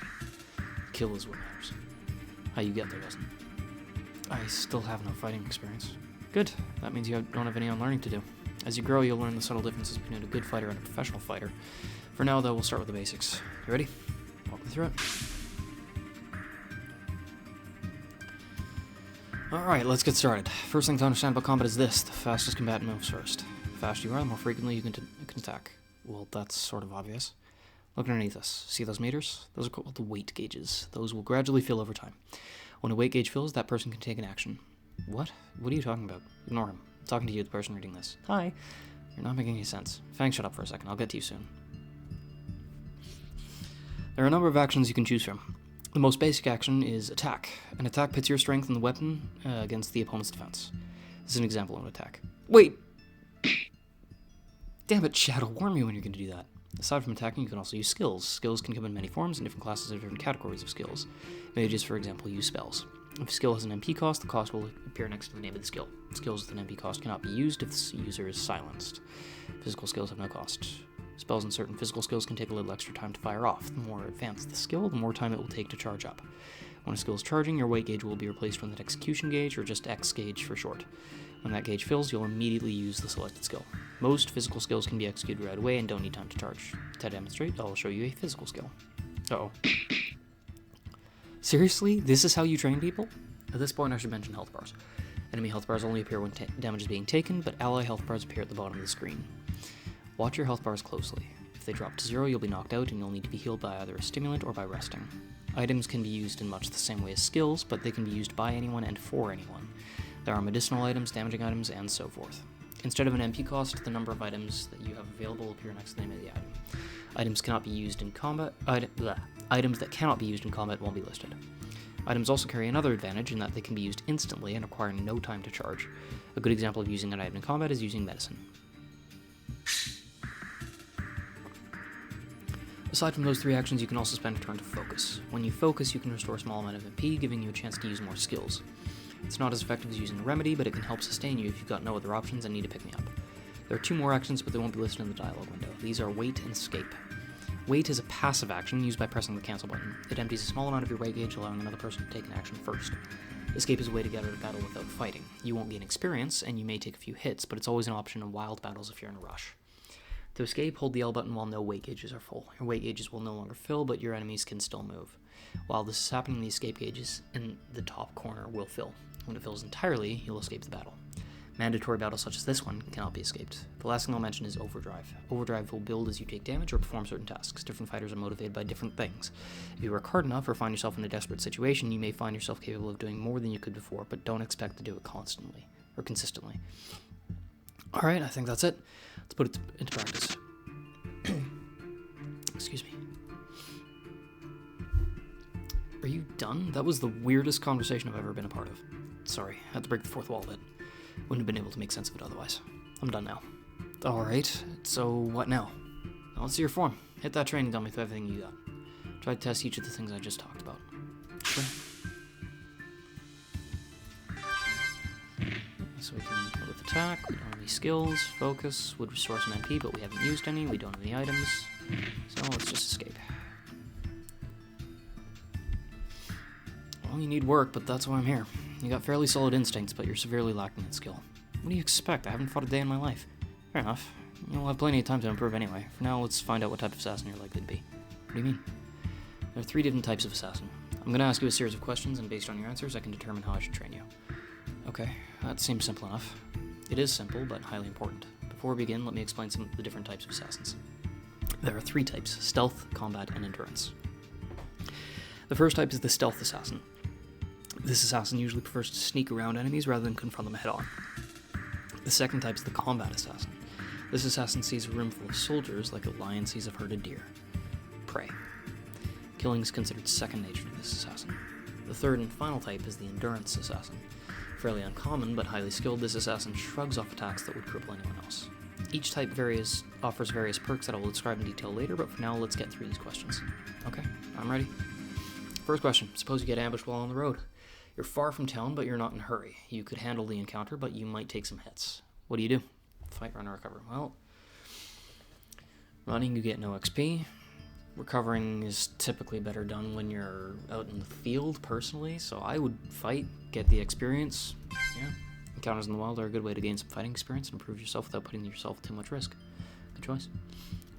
Kill is what matters. How you get there doesn't. I still have no fighting experience. Good. That means you don't have any unlearning to do. As you grow, you'll learn the subtle differences between a good fighter and a professional fighter. For now, though, we'll start with the basics. You ready? Walk me through it. Alright, let's get started. First thing to understand about combat is this. The fastest combatant moves first. The faster you are, the more frequently you can attack. Well, that's sort of obvious. Look underneath us. See those meters? Those are called the weight gauges. Those will gradually fill over time. When a weight gauge fills, that person can take an action. What? What are you talking about? Ignore him. I'm talking to you, the person reading this. Hi. You're not making any sense. Fang, shut up for a second. I'll get to you soon. There are a number of actions you can choose from. The most basic action is attack. An attack pits your strength in the weapon against the opponent's defense. This is an example of an attack. Wait! Damn it, Shadow, warn me when you're going to do that. Aside from attacking, you can also use skills. Skills can come in many forms, and different classes have different categories of skills. Mages, for example, use spells. If a skill has an MP cost, the cost will appear next to the name of the skill. Skills with an MP cost cannot be used if the user is silenced. Physical skills have no cost. Spells and certain physical skills can take a little extra time to fire off. The more advanced the skill, the more time it will take to charge up. When a skill is charging, your weight gauge will be replaced with an execution gauge, or just X gauge for short. When that gauge fills, you'll immediately use the selected skill. Most physical skills can be executed right away and don't need time to charge. To demonstrate, I'll show you a physical skill. Uh-oh. Seriously? This is how you train people? At this point, I should mention health bars. Enemy health bars only appear when damage is being taken, but ally health bars appear at the bottom of the screen. Watch your health bars closely. If they drop to 0, you'll be knocked out and you'll need to be healed by either a stimulant or by resting. Items can be used in much the same way as skills, but they can be used by anyone and for anyone. There are medicinal items, damaging items, and so forth. Instead of an MP cost, the number of items that you have available appear next to the name of the item. Items cannot be used in combat. Items that cannot be used in combat won't be listed. Items also carry another advantage in that they can be used instantly and require no time to charge. A good example of using an item in combat is using medicine. Aside from those 3 actions, you can also spend a turn to focus. When you focus, you can restore a small amount of MP, giving you a chance to use more skills. It's not as effective as using a remedy, but it can help sustain you if you've got no other options and need to pick me up. There are 2 more actions, but they won't be listed in the dialogue window. These are wait and escape. Wait is a passive action used by pressing the cancel button. It empties a small amount of your weight gauge, allowing another person to take an action first. Escape is a way to get out of battle without fighting. You won't gain experience, and you may take a few hits, but it's always an option in wild battles if you're in a rush. To escape, hold the L button while no weight gauges are full. Your weight gauges will no longer fill, but your enemies can still move. While this is happening, the escape gauges in the top corner will fill. When it fills entirely, you'll escape the battle. Mandatory battles such as this one cannot be escaped. The last thing I'll mention is overdrive. Overdrive will build as you take damage or perform certain tasks. Different fighters are motivated by different things. If you work hard enough or find yourself in a desperate situation, you may find yourself capable of doing more than you could before, but don't expect to do it constantly or consistently. Alright, I think that's it. Let's put it into practice. Excuse me. Are you done? That was the weirdest conversation I've ever been a part of. Sorry, I had to break the fourth wall a bit. Wouldn't have been able to make sense of it otherwise. I'm done now. Alright, so what now? Now let's see your form. Hit that training dummy with everything you got. Try to test each of the things I just talked about. Sure. So we can go with attack, we don't have any skills, focus, would restore some MP, but we haven't used any, we don't have any items. So let's just escape. Well, you need work, but that's why I'm here. You got fairly solid instincts, but you're severely lacking in skill. What do you expect? I haven't fought a day in my life. Fair enough. You'll have plenty of time to improve anyway. For now, let's find out what type of assassin you're likely to be. What do you mean? There are 3 different types of assassin. I'm going to ask you a series of questions, and based on your answers, I can determine how I should train you. Okay, that seems simple enough. It is simple, but highly important. Before we begin, let me explain some of the different types of assassins. There are 3 types: stealth, combat, and endurance. The first type is the stealth assassin. This assassin usually prefers to sneak around enemies rather than confront them head-on. The second type is the combat assassin. This assassin sees a room full of soldiers like a lion sees a herd of deer. Prey. Killing is considered second nature to this assassin. The third and final type is the endurance assassin. Fairly uncommon, but highly skilled, this assassin shrugs off attacks that would cripple anyone else. Each type offers various perks that I will describe in detail later, but for now, let's get through these questions. Okay, I'm ready. First question: suppose you get ambushed while on the road. You're far from town, but you're not in a hurry. You could handle the encounter, but you might take some hits. What do? Fight, run, or recover. Well, running, you get no XP. Recovering is typically better done when you're out in the field, personally, so I would fight, get the experience. Yeah, encounters in the wild are a good way to gain some fighting experience and improve yourself without putting yourself too much risk. Good choice.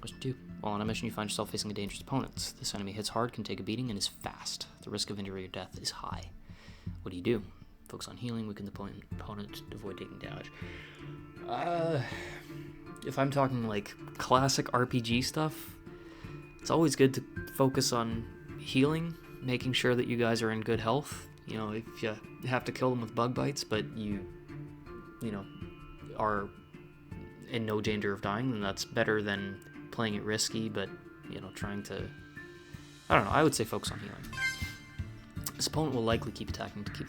Question 2. While on a mission, you find yourself facing a dangerous opponent. This enemy hits hard, can take a beating, and is fast. The risk of injury or death is high. What do? Focus on healing, weaken the opponent to avoid taking damage. If I'm talking like classic RPG stuff, it's always good to focus on healing, making sure that you guys are in good health. You know, if you have to kill them with bug bites, but you are in no danger of dying, then that's better than playing it risky, but, trying to... I don't know, I would say focus on healing. This opponent will likely keep attacking to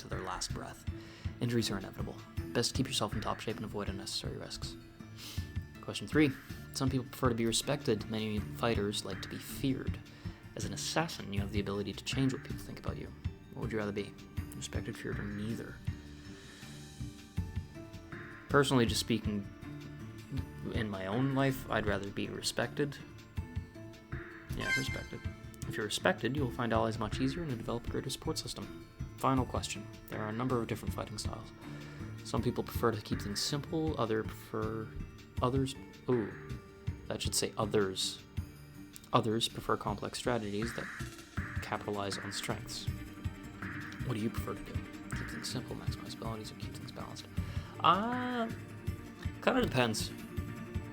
their last breath. Injuries are inevitable. Best keep yourself in top shape and avoid unnecessary risks. Question 3. Some people prefer to be respected. Many fighters like to be feared. As an assassin, you have the ability to change what people think about you. What would you rather be? Respected, feared, or neither? Personally, just speaking in my own life, I'd rather be respected. Yeah, respected. If you're respected, you'll find allies much easier and develop a greater support system. Final question. There are a number of different fighting styles. Some people prefer to keep things simple, others prefer complex strategies that capitalize on strengths. What do you prefer to do? Keep things simple, maximize abilities, or keep things balanced? Kind of depends.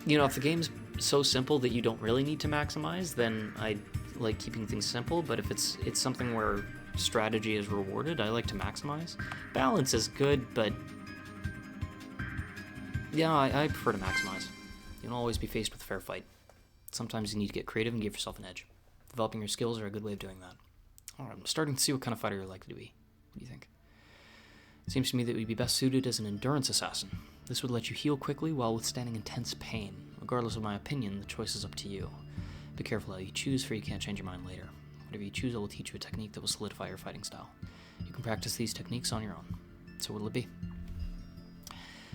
If the game's so simple that you don't really need to maximize, then I like keeping things simple, but if it's something where strategy is rewarded, I like to maximize. Balance is good, but yeah, I prefer to maximize. You don't always be faced with a fair fight. Sometimes you need to get creative and give yourself an edge. Developing your skills are a good way of doing that. Alright, I'm starting to see what kind of fighter you're likely to be. What do you think? It seems to me that you'd be best suited as an endurance assassin. This would let you heal quickly while withstanding intense pain. Regardless of my opinion, the choice is up to you. Be careful how you choose, for you can't change your mind later. Whatever you choose, I will teach you a technique that will solidify your fighting style. You can practice these techniques on your own. So what'll it be?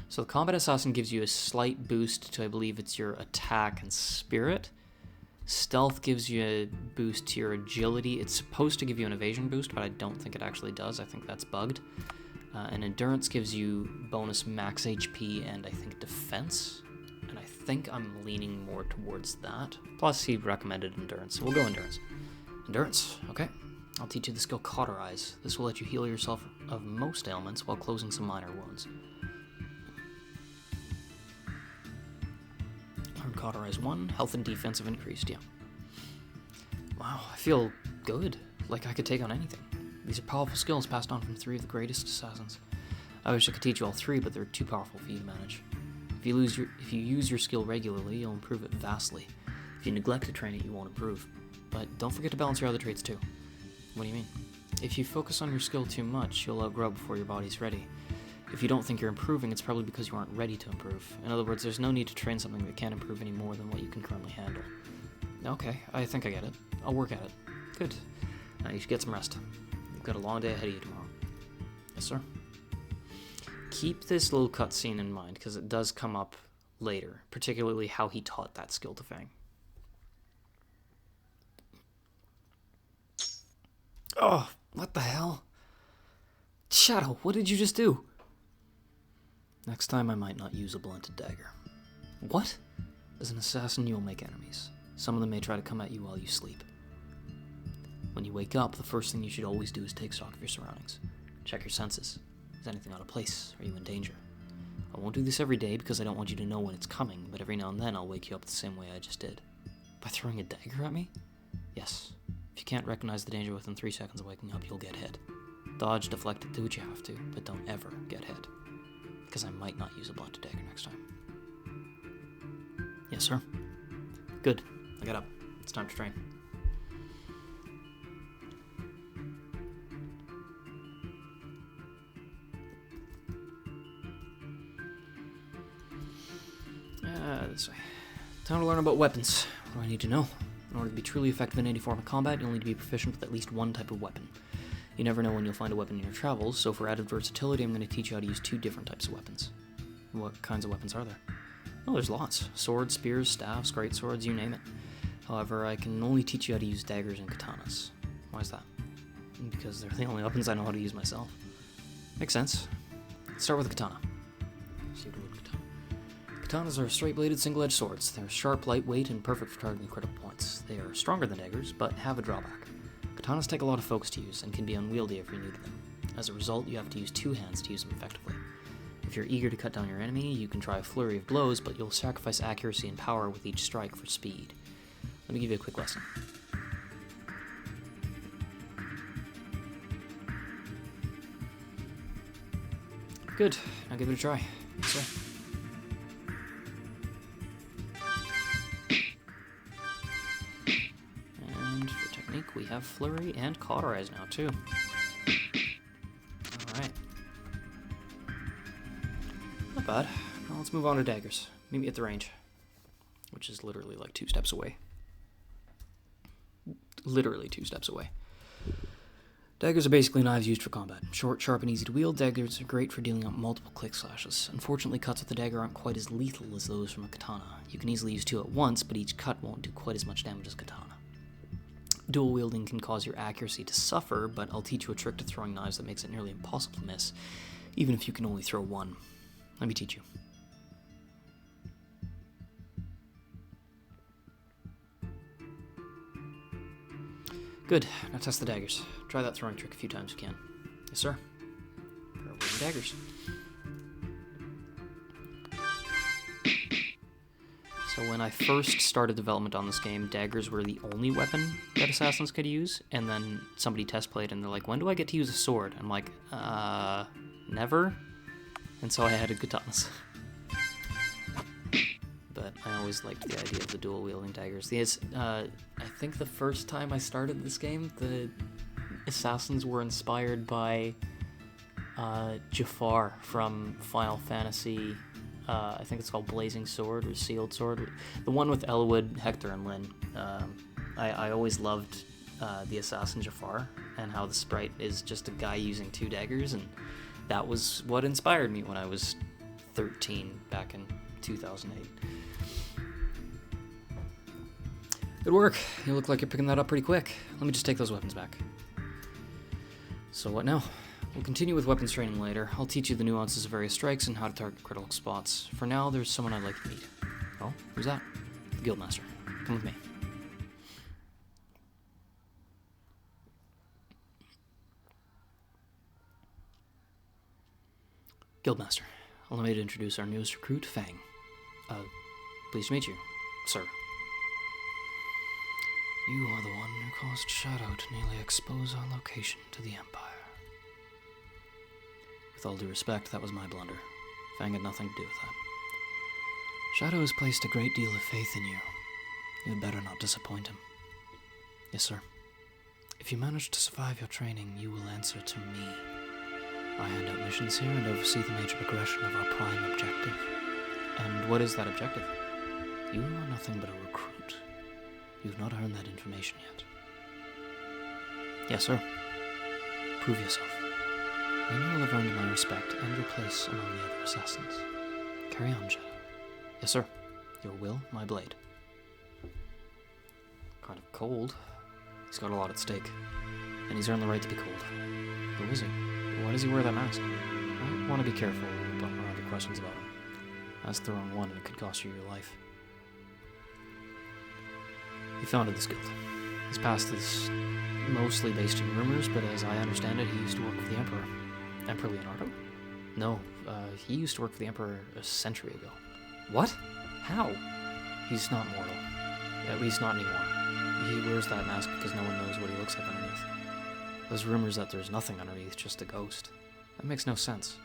So the Combat Assassin gives you a slight boost to, I believe it's your attack and spirit. Stealth gives you a boost to your agility. It's supposed to give you an evasion boost, but I don't think it actually does. I think that's bugged. And endurance gives you bonus max HP and I think defense. And I think I'm leaning more towards that. Plus he recommended endurance, so we'll go endurance. Endurance, okay. I'll teach you the skill Cauterize. This will let you heal yourself of most ailments while closing some minor wounds. Cauterize 1, health and defense have increased, yeah. Wow, I feel good, like I could take on anything. These are powerful skills passed on from 3 of the greatest assassins. I wish I could teach you all 3, but they're too powerful for you to manage. If you use your skill regularly, you'll improve it vastly. If you neglect to train it, you won't improve. But don't forget to balance your other traits too. What do you mean? If you focus on your skill too much, you'll outgrow before your body's ready. If you don't think you're improving, it's probably because you aren't ready to improve. In other words, there's no need to train something that can't improve any more than what you can currently handle. Okay, I think I get it. I'll work at it. Good. Now you should get some rest. You've got a long day ahead of you tomorrow. Yes, sir. Keep this little cutscene in mind, because it does come up later, particularly how he taught that skill to Fang. Oh, what the hell? Shadow, what did you just do? Next time I might not use a blunted dagger. What? As an assassin, you'll make enemies. Some of them may try to come at you while you sleep. When you wake up, the first thing you should always do is take stock of your surroundings. Check your senses. Is anything out of place? Are you in danger? I won't do this every day because I don't want you to know when it's coming, but every now and then I'll wake you up the same way I just did. By throwing a dagger at me? Yes. If you can't recognize the danger within 3 seconds of waking up, you'll get hit. Dodge, deflect it, do what you have to, but don't ever get hit. Because I might not use a blunted dagger next time. Yes, sir. Good. I got up. It's time to train. This way. Time to learn about weapons. What do I need to know? In order to be truly effective in any form of combat, you'll need to be proficient with at least one type of weapon. You never know when you'll find a weapon in your travels, so for added versatility, I'm going to teach you how to use 2 different types of weapons. What kinds of weapons are there? Oh, there's lots. Swords, spears, staffs, greatswords, you name it. However, I can only teach you how to use daggers and katanas. Why is that? Because they're the only weapons I know how to use myself. Makes sense. Let's start with a katana. Katanas are straight-bladed, single-edged swords. They're sharp, lightweight, and perfect for targeting critical points. They are stronger than daggers, but have a drawback. Katanas take a lot of focus to use, and can be unwieldy if you're new to them. As a result, you have to use 2 hands to use them effectively. If you're eager to cut down your enemy, you can try a flurry of blows, but you'll sacrifice accuracy and power with each strike for speed. Let me give you a quick lesson. Good. Now give it a try. So. And for technique, we have Flurry and Cauterize now, too. Alright. Not bad. Now let's move on to daggers. Meet me at the range. Which is literally like 2 steps away. Literally 2 steps away. Daggers are basically knives used for combat. Short, sharp, and easy to wield, daggers are great for dealing out multiple click slashes. Unfortunately, cuts with the dagger aren't quite as lethal as those from a katana. You can easily use 2 at once, but each cut won't do quite as much damage as katana. Dual wielding can cause your accuracy to suffer, but I'll teach you a trick to throwing knives that makes it nearly impossible to miss, even if you can only throw one. Let me teach you. Good. Now test the daggers. Try that throwing trick a few times if you can. Yes, sir. Pair of wooden daggers. So when I first started development on this game, daggers were the only weapon that assassins could use, and then somebody test played and they're like, when do I get to use a sword? I'm like, never. And so I added katanas. But I always liked the idea of the dual wielding daggers. I think the first time I started this game, the assassins were inspired by Jafar from Final Fantasy. I think it's called Blazing Sword or Sealed Sword. The one with Elwood, Hector, and Lyn. I always loved the assassin Jafar and how the sprite is just a guy using 2 daggers, and that was what inspired me when I was 13 back in 2008. Good work. You look like you're picking that up pretty quick. Let me just take those weapons back. So what now? We'll continue with weapons training later. I'll teach you the nuances of various strikes and how to target critical spots. For now, there's someone I'd like to meet. Oh, who's that? The Guildmaster. Come with me. Guildmaster, allow me to introduce our newest recruit, Fang. Pleased to meet you, sir. You are the one who caused Shadow to nearly expose our location to the Empire. With all due respect, that was my blunder. Fang had nothing to do with that. Shadow has placed a great deal of faith in you. You had better not disappoint him. Yes, sir. If you manage to survive your training, you will answer to me. I hand out missions here and oversee the major progression of our prime objective. And what is that objective? You are nothing but a recruit. You've not earned that information yet. Yes, sir. Prove yourself. Then you will have earned my respect and your place among the other assassins. Carry on, Shadow. Yes, sir. Your will, my blade. Kind of cold. He's got a lot at stake. And he's earned the right to be cold. Who is he? Why does he wear that mask? I want to be careful around your questions about him. Ask the wrong one and it could cost you your life. He founded this guild. His past is mostly based in rumors, but as I understand it, he used to work for the Emperor. Emperor Leonardo? No, he used to work for the Emperor a century ago. What? How? He's not mortal. At least not anymore. He wears that mask because no one knows what he looks like underneath. There's rumors that there's nothing underneath, just a ghost. That makes no sense.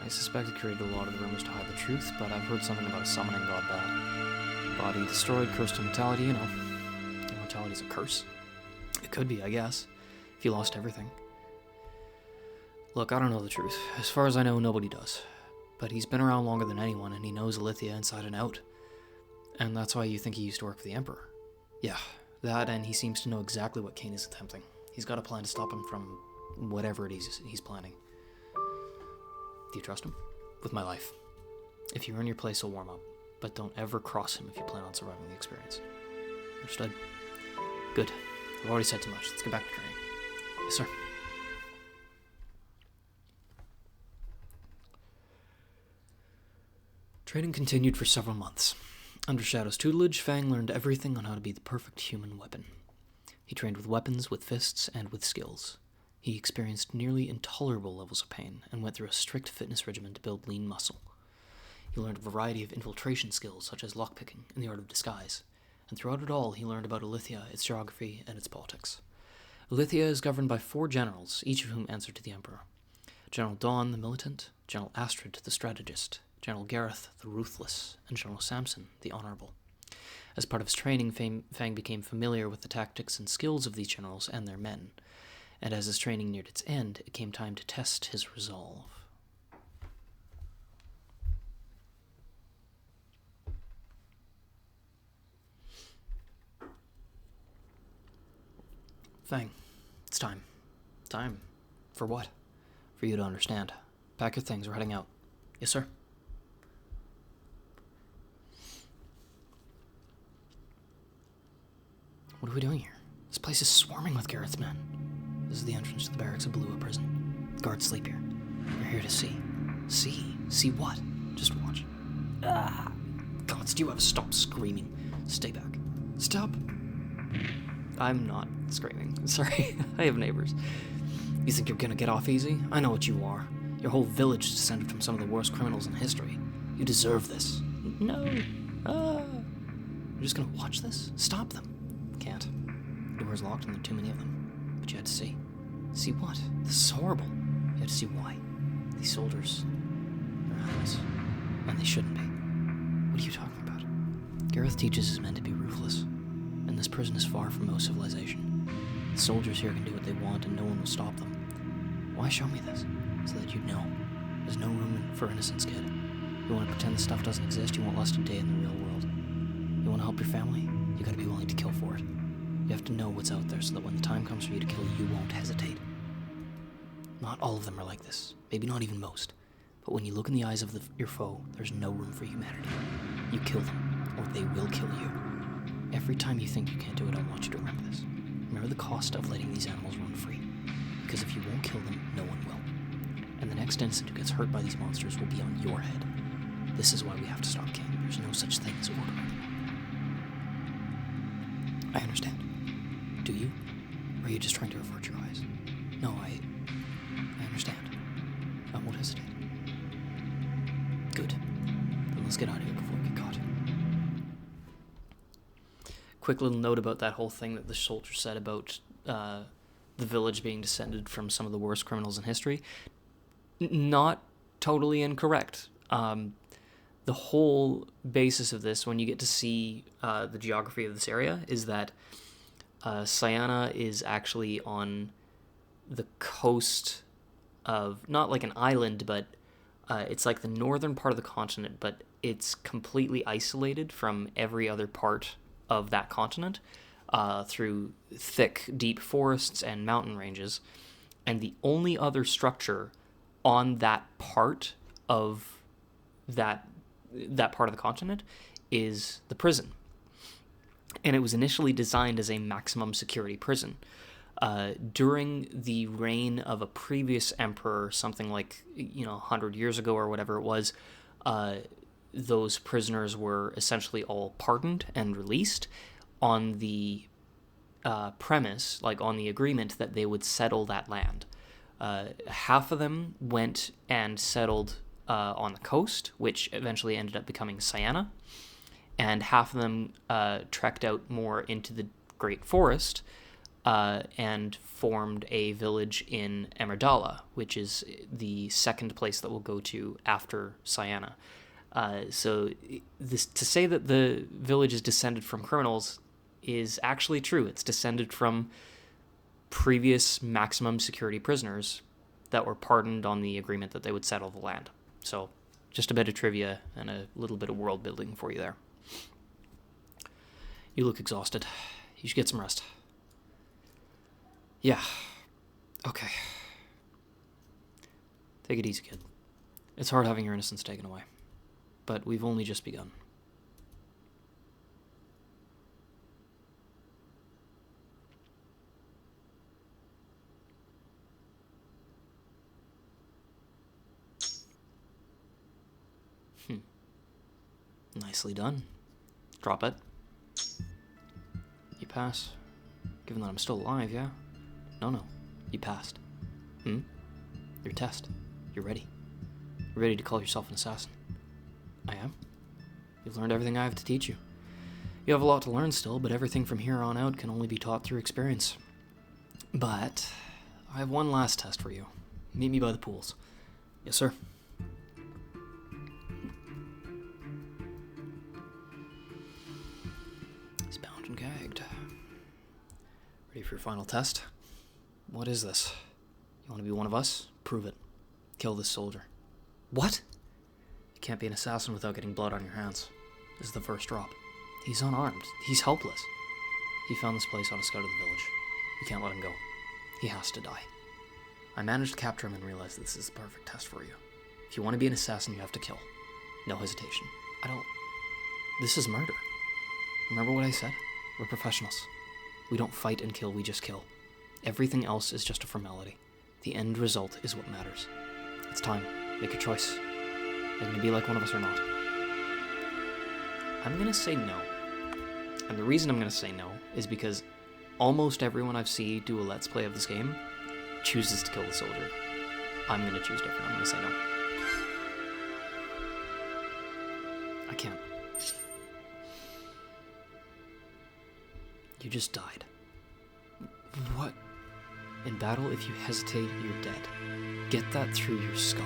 I suspect he created a lot of the rumors to hide the truth, but I've heard something about a summoning god bad. Body destroyed, cursed immortality, you know. Immortality's a curse. It could be, I guess, if he lost everything. Look, I don't know the truth. As far as I know, nobody does. But he's been around longer than anyone, and he knows Alithia inside and out. And that's why you think he used to work for the Emperor. Yeah, that, and he seems to know exactly what Kane is attempting. He's got a plan to stop him from whatever it is he's planning. Do you trust him? With my life. If you earn your place, he'll warm up. But don't ever cross him if you plan on surviving the experience. Understood? Good. I've already said too much. Let's get back to training. Yes, sir. Training continued for several months. Under Shadow's tutelage, Fang learned everything on how to be the perfect human weapon. He trained with weapons, with fists, and with skills. He experienced nearly intolerable levels of pain and went through a strict fitness regimen to build lean muscle. He learned a variety of infiltration skills, such as lockpicking and the art of disguise. And throughout it all, he learned about Alithia, its geography, and its politics. Alithia is governed by 4 generals, each of whom answer to the Emperor. General Dawn, the militant, General Astrid, the strategist, General Gareth, the ruthless, and General Samson, the honorable. As part of his training, Fang became familiar with the tactics and skills of these generals and their men, and as his training neared its end, it came time to test his resolve. Fang, it's time. Time? For what? For you to understand. Pack your things, we're heading out. Yes, sir. What are we doing here? This place is swarming with Garrett's men. This is the entrance to the barracks of Belua prison. The guards sleep here. We're here to see. See? See what? Just watch. Ah! Gods, do you ever stop screaming? Stay back. Stop. I'm not screaming. Sorry, I have neighbors. You think you're gonna get off easy? I know what you are. Your whole village is descended from some of the worst criminals in history. You deserve this. No. You're just gonna watch this? Stop them. Can't. The door's locked and there are too many of them. But you had to see. See what? This is horrible. You had to see why. These soldiers, they're animals. And they shouldn't be. What are you talking about? Gareth teaches his men to be ruthless. And this prison is far from most civilization. The soldiers here can do what they want and no one will stop them. Why show me this? So that you know. There's no room for innocence, kid. You want to pretend this stuff doesn't exist, you won't last a day in the real world. You want to help your family? You gotta be willing to kill for it. You have to know what's out there so that when the time comes for you to kill, you won't hesitate. Not all of them are like this. Maybe not even most. But when you look in the eyes of your foe, there's no room for humanity. You kill them, or they will kill you. Every time you think you can't do it, I want you to remember this. Remember the cost of letting these animals run free. Because if you won't kill them, no one will. And the next innocent who gets hurt by these monsters will be on your head. This is why we have to stop King. There's no such thing as order anymore. I understand. Do you? Or are you just trying to avert your eyes? No, I understand. I won't hesitate. Good. Then let's get out of here before we get caught. Quick little note about that whole thing that the soldier said about the village being descended from some of the worst criminals in history. Not totally incorrect. The whole basis of this, when you get to see the geography of this area, is that Siena is actually on the coast of, not like an island, but it's like the northern part of the continent, but it's completely isolated from every other part of that continent through thick, deep forests and mountain ranges. And the only other structure on that part of that part of the continent is the prison. And it was initially designed as a maximum security prison. During the reign of a previous emperor, something like 100 years ago or whatever it was, those prisoners were essentially all pardoned and released on the premise, like on the agreement that they would settle that land. Half of them went and settled on the coast, which eventually ended up becoming Siena, and half of them trekked out more into the Great Forest and formed a village in Emmerdala, which is the second place that we'll go to after Siena. So to say that the village is descended from criminals is actually true. It's descended from previous maximum security prisoners that were pardoned on the agreement that they would settle the land. So just a bit of trivia and a little bit of world building for you there. You look exhausted. You should get some rest. Yeah. Okay. Take it easy, kid. It's hard having your innocence taken away. But we've only just begun. Nicely done. Drop it. You pass. Given that I'm still alive, yeah? No. You passed. Your test. You're ready. You're ready to call yourself an assassin. I am. You've learned everything I have to teach you. You have a lot to learn still, but everything from here on out can only be taught through experience. But I have one last test for you. Meet me by the pools. Yes, sir. He's bound and gagged. Ready for your final test? What is this? You want to be one of us? Prove it. Kill this soldier. What? You can't be an assassin without getting blood on your hands. This is the first drop. He's unarmed. He's helpless. He found this place on a scout of the village. We can't let him go. He has to die. I managed to capture him and realized this is the perfect test for you. If you want to be an assassin, you have to kill. No hesitation. This is murder. Remember what I said? We're professionals. We don't fight and kill, we just kill. Everything else is just a formality. The end result is what matters. It's time. Make your choice. Are you going to be like one of us or not? I'm going to say no. And the reason I'm going to say no is because almost everyone I've seen do a Let's Play of this game chooses to kill the soldier. I'm going to choose different. I'm going to say no. I can't. You just died. What? In battle, if you hesitate, you're dead. Get that through your skull.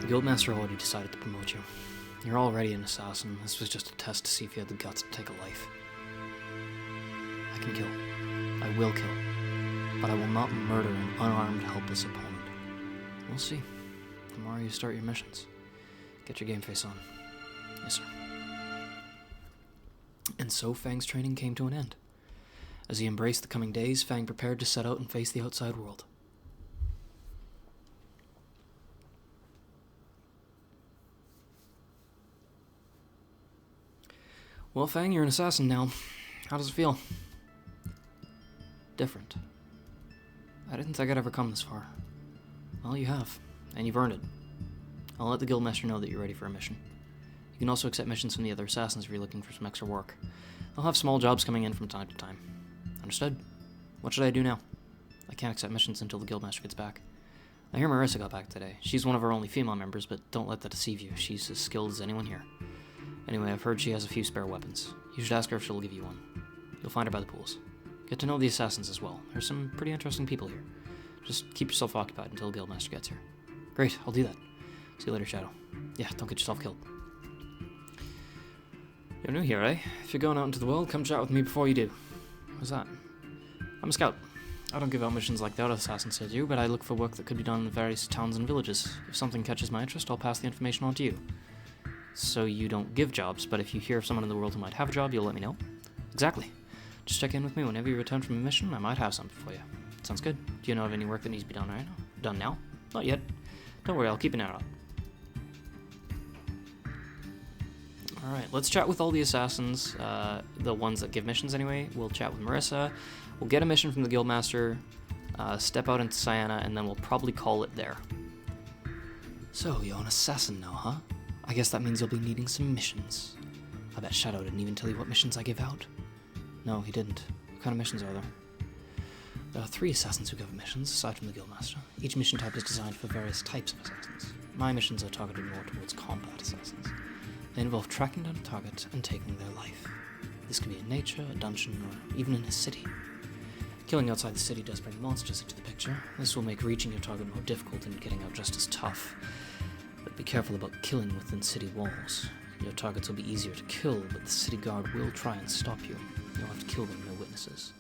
The Guildmaster already decided to promote you. You're already an assassin. This was just a test to see if you had the guts to take a life. I can kill. I will kill. But I will not murder an unarmed, helpless opponent. We'll see. Tomorrow you start your missions. Get your game face on. Yes, sir. And so Fang's training came to an end. As he embraced the coming days, Fang prepared to set out and face the outside world. Well, Fang, you're an assassin now. How does it feel? Different. I didn't think I'd ever come this far. Well, you have, and you've earned it. I'll let the Guildmaster know that you're ready for a mission. You can also accept missions from the other assassins if you're looking for some extra work. They'll have small jobs coming in from time to time. Understood? What should I do now? I can't accept missions until the Guildmaster gets back. I hear Marissa got back today. She's one of our only female members, but don't let that deceive you. She's as skilled as anyone here. Anyway, I've heard she has a few spare weapons. You should ask her if she'll give you one. You'll find her by the pools. Get to know the assassins as well. There's some pretty interesting people here. Just keep yourself occupied until the Guildmaster gets here. Great, I'll do that. See you later, Shadow. Yeah, don't get yourself killed. You're new here, eh? If you're going out into the world, come chat with me before you do. What's that? I'm a scout. I don't give out missions like the other assassins do, but I look for work that could be done in various towns and villages. If something catches my interest, I'll pass the information on to you. So you don't give jobs, but if you hear of someone in the world who might have a job, you'll let me know? Exactly. Just check in with me whenever you return from a mission. I might have something for you. Sounds good. Do you know of any work that needs to be done right now? Done now? Not yet. Don't worry, I'll keep an eye out. Alright, let's chat with all the assassins, the ones that give missions anyway. We'll chat with Marissa. We'll get a mission from the Guildmaster, step out into Sienna, and then we'll probably call it there. So, you're an assassin now, huh? I guess that means you'll be needing some missions. I bet Shadow didn't even tell you what missions I give out. No, he didn't. What kind of missions are there? There are 3 assassins who give missions, aside from the Guildmaster. Each mission type is designed for various types of assassins. My missions are targeted more towards combat assassins. They involve tracking down a target and taking their life. This could be in nature, a dungeon, or even in a city. Killing outside the city does bring monsters into the picture. This will make reaching your target more difficult and getting out just as tough. But be careful about killing within city walls. Your targets will be easier to kill, but the city guard will try and stop you. You'll have to kill them, no witnesses.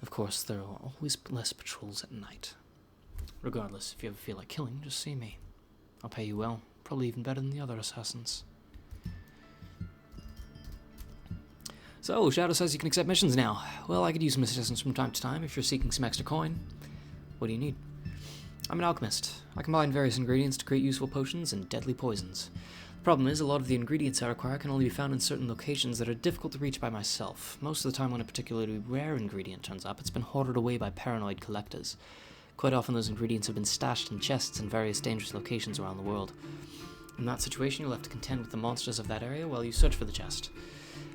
Of course, there are always less patrols at night. Regardless, if you ever feel like killing, just see me. I'll pay you well, probably even better than the other assassins. So, Shadow says you can accept missions now. Well, I could use some assistance from time to time if you're seeking some extra coin. What do you need? I'm an alchemist. I combine various ingredients to create useful potions and deadly poisons. The problem is, a lot of the ingredients I require can only be found in certain locations that are difficult to reach by myself. Most of the time when a particularly rare ingredient turns up, it's been hoarded away by paranoid collectors. Quite often those ingredients have been stashed in chests in various dangerous locations around the world. In that situation, you'll have to contend with the monsters of that area while you search for the chest.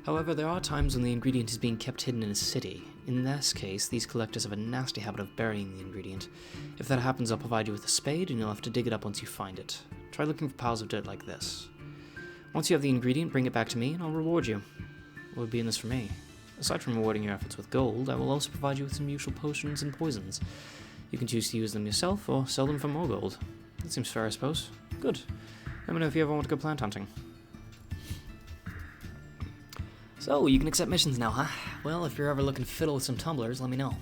However, there are times when the ingredient is being kept hidden in a city. In this case, these collectors have a nasty habit of burying the ingredient. If that happens, I'll provide you with a spade, and you'll have to dig it up once you find it. Try looking for piles of dirt like this. Once you have the ingredient, bring it back to me, and I'll reward you. What would be in this for me? Aside from rewarding your efforts with gold, I will also provide you with some useful potions and poisons. You can choose to use them yourself, or sell them for more gold. That seems fair, I suppose. Good. Let me know if you ever want to go plant hunting. So, you can accept missions now, huh? Well, if you're ever looking to fiddle with some tumblers, let me know.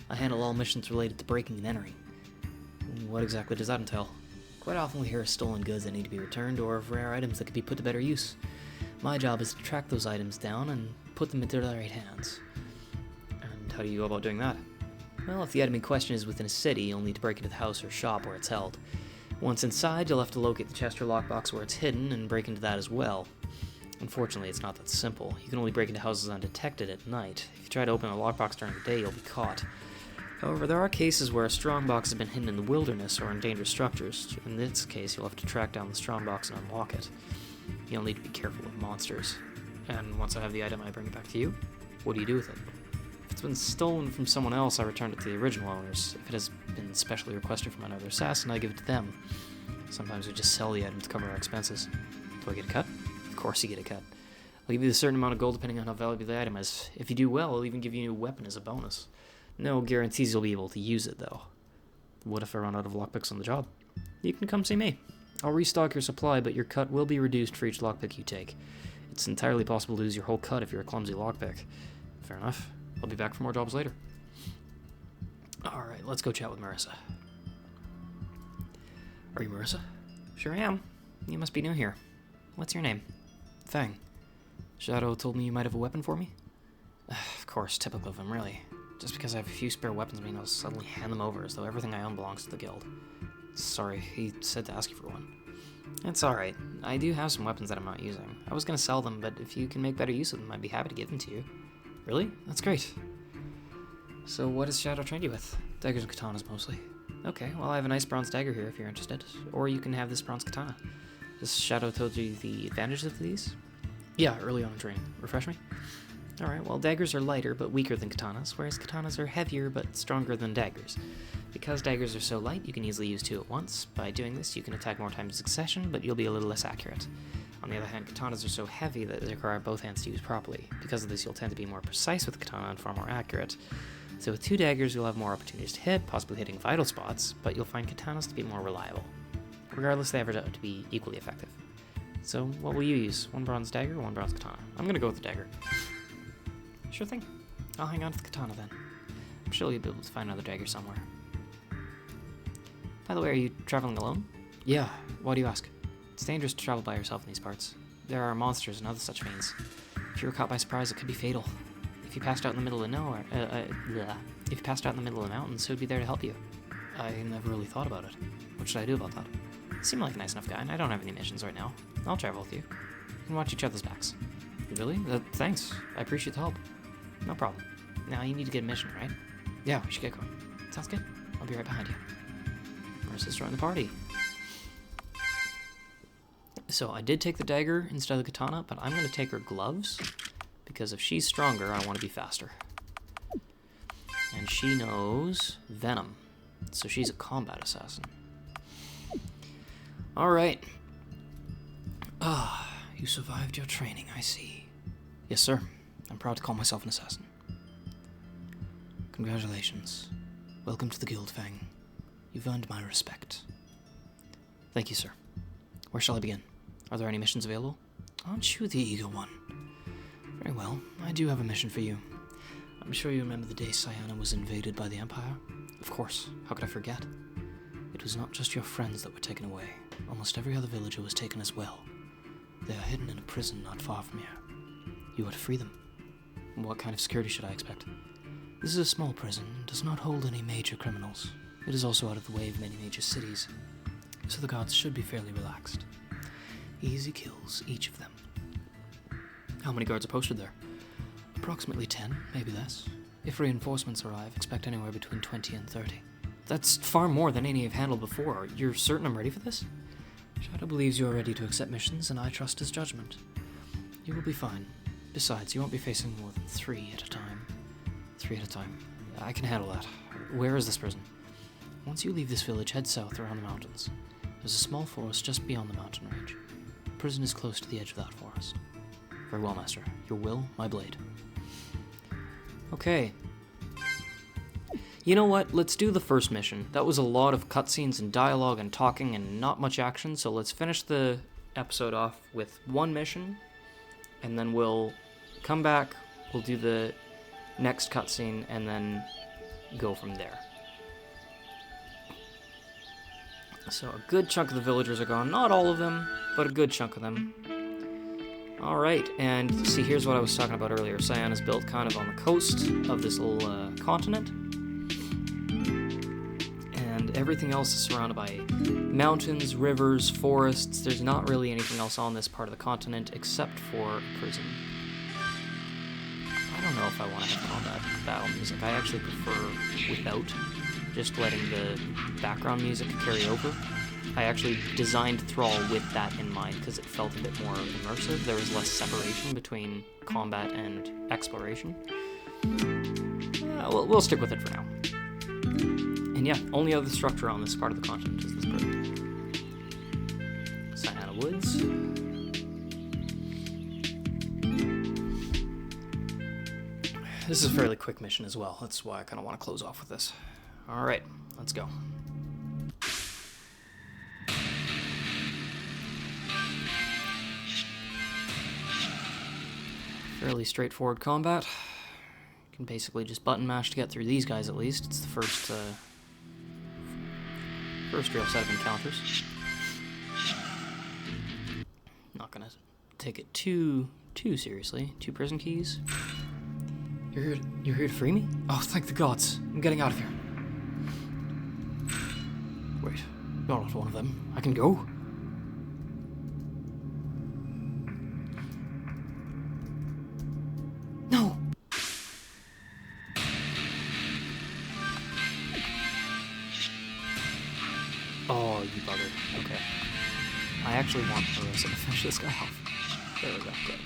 I handle all missions related to breaking and entering. What exactly does that entail? Quite often we hear of stolen goods that need to be returned, or of rare items that could be put to better use. My job is to track those items down and put them into the right hands. And how do you go about doing that? Well, if the item in question is within a city, you'll need to break into the house or shop where it's held. Once inside, you'll have to locate the chest or lockbox where it's hidden and break into that as well. Unfortunately, it's not that simple. You can only break into houses undetected at night. If you try to open a lockbox during the day, you'll be caught. However, there are cases where a strongbox has been hidden in the wilderness or in dangerous structures. In this case, you'll have to track down the strongbox and unlock it. You'll need to be careful of monsters. And once I have the item, I bring it back to you. What do you do with it? If it's been stolen from someone else, I return it to the original owners. If it has been specially requested from another assassin, I give it to them. Sometimes we just sell the item to cover our expenses. Do I get a cut? Of course you get a cut. I'll give you a certain amount of gold depending on how valuable the item is. If you do well, I'll even give you a new weapon as a bonus. No guarantees you'll be able to use it, though. What if I run out of lockpicks on the job? You can come see me. I'll restock your supply, but your cut will be reduced for each lockpick you take. It's entirely possible to lose your whole cut if you're a clumsy lockpick. Fair enough. I'll be back for more jobs later. Alright, let's go chat with Marissa. Are you Marissa? Sure am. You must be new here. What's your name? Fang. Shadow told me you might have a weapon for me? Of course, typical of him, really. Just because I have a few spare weapons means I'll suddenly hand them over as though everything I own belongs to the guild. Sorry, he said to ask you for one. It's alright. I do have some weapons that I'm not using. I was gonna sell them, but if you can make better use of them, I'd be happy to give them to you. Really? That's great. So what does Shadow train you with? Daggers and katanas mostly. Okay, well I have a nice bronze dagger here if you're interested. Or you can have this bronze katana. Has Shadow told you the advantages of these? Yeah, early on in training. Refresh me? Alright, well daggers are lighter but weaker than katanas, whereas katanas are heavier but stronger than daggers. Because daggers are so light, you can easily use two at once. By doing this, you can attack more times in succession, but you'll be a little less accurate. On the other hand, katanas are so heavy that they require both hands to use properly. Because of this, you'll tend to be more precise with the katana and far more accurate. So with two daggers, you'll have more opportunities to hit, possibly hitting vital spots, but you'll find katanas to be more reliable. Regardless, they average out to be equally effective. So what will you use? One bronze dagger or one bronze katana? I'm gonna go with the dagger. Sure thing. I'll hang on to the katana then. I'm sure you'll be able to find another dagger somewhere. By the way, are you traveling alone? Yeah, why do you ask? It's dangerous to travel by yourself in these parts. There are monsters and other such fiends. If you were caught by surprise, it could be fatal. If you passed out in the middle of nowhere, if you passed out in the middle of the mountains, who'd be there to help you? I never really thought about it. What should I do about that? You seem like a nice enough guy, and I don't have any missions right now. I'll travel with you. We can watch each other's backs. Really? Thanks. I appreciate the help. No problem. Now you need to get a mission, right? Yeah, we should get going. Sounds good. I'll be right behind you. Versus join the party. So I did take the dagger instead of the katana, but I'm going to take her gloves, because if she's stronger, I want to be faster. And she knows venom, so she's a combat assassin. Alright. Ah, you survived your training, I see. Yes, sir. I'm proud to call myself an assassin. Congratulations. Welcome to the Guildfang. You've earned my respect. Thank you, sir. Where shall I begin? Are there any missions available? Aren't you the eager one? Very well, I do have a mission for you. I'm sure you remember the day Cyana was invaded by the Empire? Of course, how could I forget? It was not just your friends that were taken away. Almost every other villager was taken as well. They are hidden in a prison not far from here. You are to free them. What kind of security should I expect? This is a small prison and does not hold any major criminals. It is also out of the way of many major cities, so the guards should be fairly relaxed. Easy kills, each of them. How many guards are posted there? Approximately 10, maybe less. If reinforcements arrive, expect anywhere between 20 and 30. That's far more than any I've handled before. You're certain I'm ready for this? Shadow believes you are ready to accept missions, and I trust his judgment. You will be fine. Besides, you won't be facing more than 3 at a time. 3 at a time. I can handle that. Where is this prison? Once you leave this village, head south around the mountains. There's a small forest just beyond the mountain range. The prison is close to the edge of that forest. Very well, Master. Your will, my blade. Okay. You know what? Let's do the first mission. That was a lot of cutscenes and dialogue and talking and not much action, so let's finish the episode off with one mission, and then we'll come back, we'll do the next cutscene, and then go from there. So a good chunk of the villagers are gone. Not all of them, but a good chunk of them. Alright, and see, here's what I was talking about earlier. Cyana is built kind of on the coast of this little continent. And everything else is surrounded by mountains, rivers, forests. There's not really anything else on this part of the continent except for a prison. I don't know if I want to have combat battle music. I actually prefer without, just letting the background music carry over. I actually designed Thrall with that in mind because it felt a bit more immersive. There was less separation between combat and exploration. We'll stick with it for now. And yeah, only other structure on this part of the continent is this prison. Cyana Woods. This is a fairly quick mission as well. That's why I kind of want to close off with this. Alright, let's go. Fairly straightforward combat. You can basically just button mash to get through these guys at least. It's the first real set of encounters. Not gonna take it too seriously. 2 prison keys. You're here to free me? Oh, thank the gods. I'm getting out of here. Wait, you're not one of them. I can go? actually want Marissa to finish this guy off. There we go, good.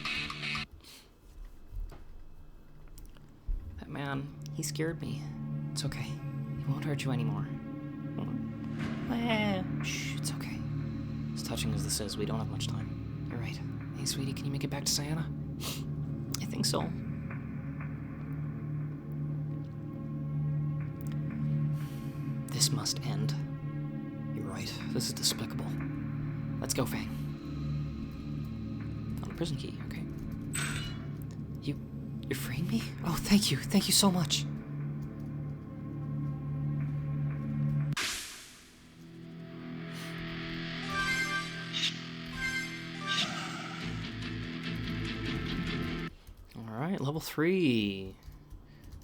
That man, he scared me. It's okay. He won't hurt you anymore. Shh, it's okay. As touching as this is, we don't have much time. You're right. Hey, sweetie, can you make it back to Sienna? I think so. This must end. You're right. This is despicable. Let's go, Fang. Found a prison key, okay. You're freeing me? Oh, thank you. Thank you so much. Alright, level 3.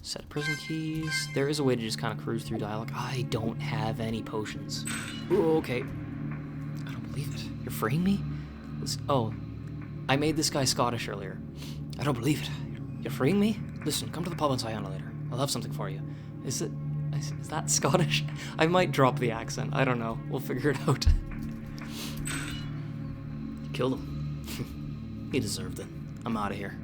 Set of prison keys. There is a way to just kind of cruise through dialogue. I don't have any potions. Ooh, okay. I don't believe it. You're freeing me? Oh, I made this guy Scottish earlier. I don't believe it. You're freeing me? Listen, come to the pub in Sienna later. I'll have something for you. Is that Scottish? I might drop the accent. I don't know. We'll figure it out. You killed him. He deserved it. I'm out of here.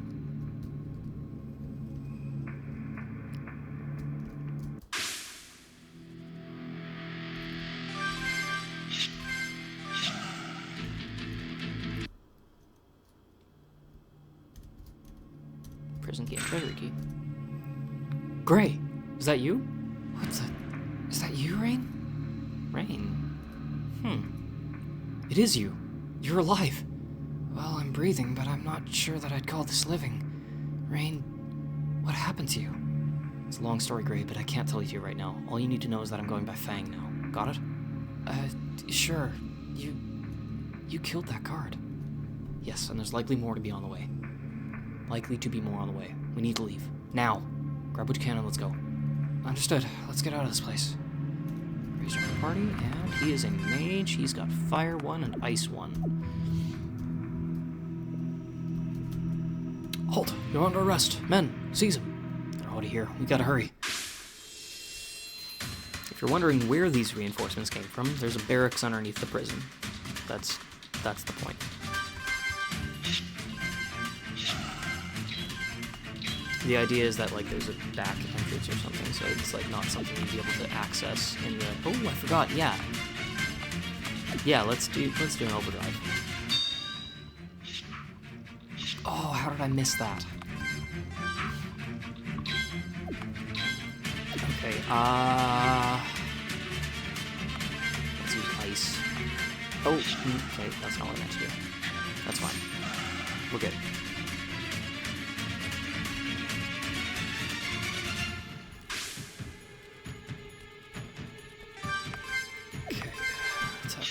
Prison key and treasury key. Gray, is that you? What's that? Is that you, Rain? Rain? It is you. You're alive. Well, I'm breathing, but I'm not sure that I'd call this living. Rain, what happened to you? It's a long story, Gray, but I can't tell it to you right now. All you need to know is that I'm going by Fang now. Got it? Sure. You killed that guard. Yes, and there's likely more to be on the way. Likely to be more on the way. We need to leave. Now. Grab what you can and let's go. Understood. Let's get out of this place. Raise our party, and he is a mage. He's got fire 1 and ice 1. Halt! You're under arrest. Men, seize him. They're out of here. We gotta hurry. If you're wondering where these reinforcements came from, there's a barracks underneath the prison. That's the point. The idea is that, like, there's a back entrance or something, so it's, like, not something you'd be able to access in the... Oh, I forgot, yeah. Yeah, let's do an overdrive. Oh, how did I miss that? Okay, let's use ice. Oh, okay, that's not what I meant to do. That's fine. We're good.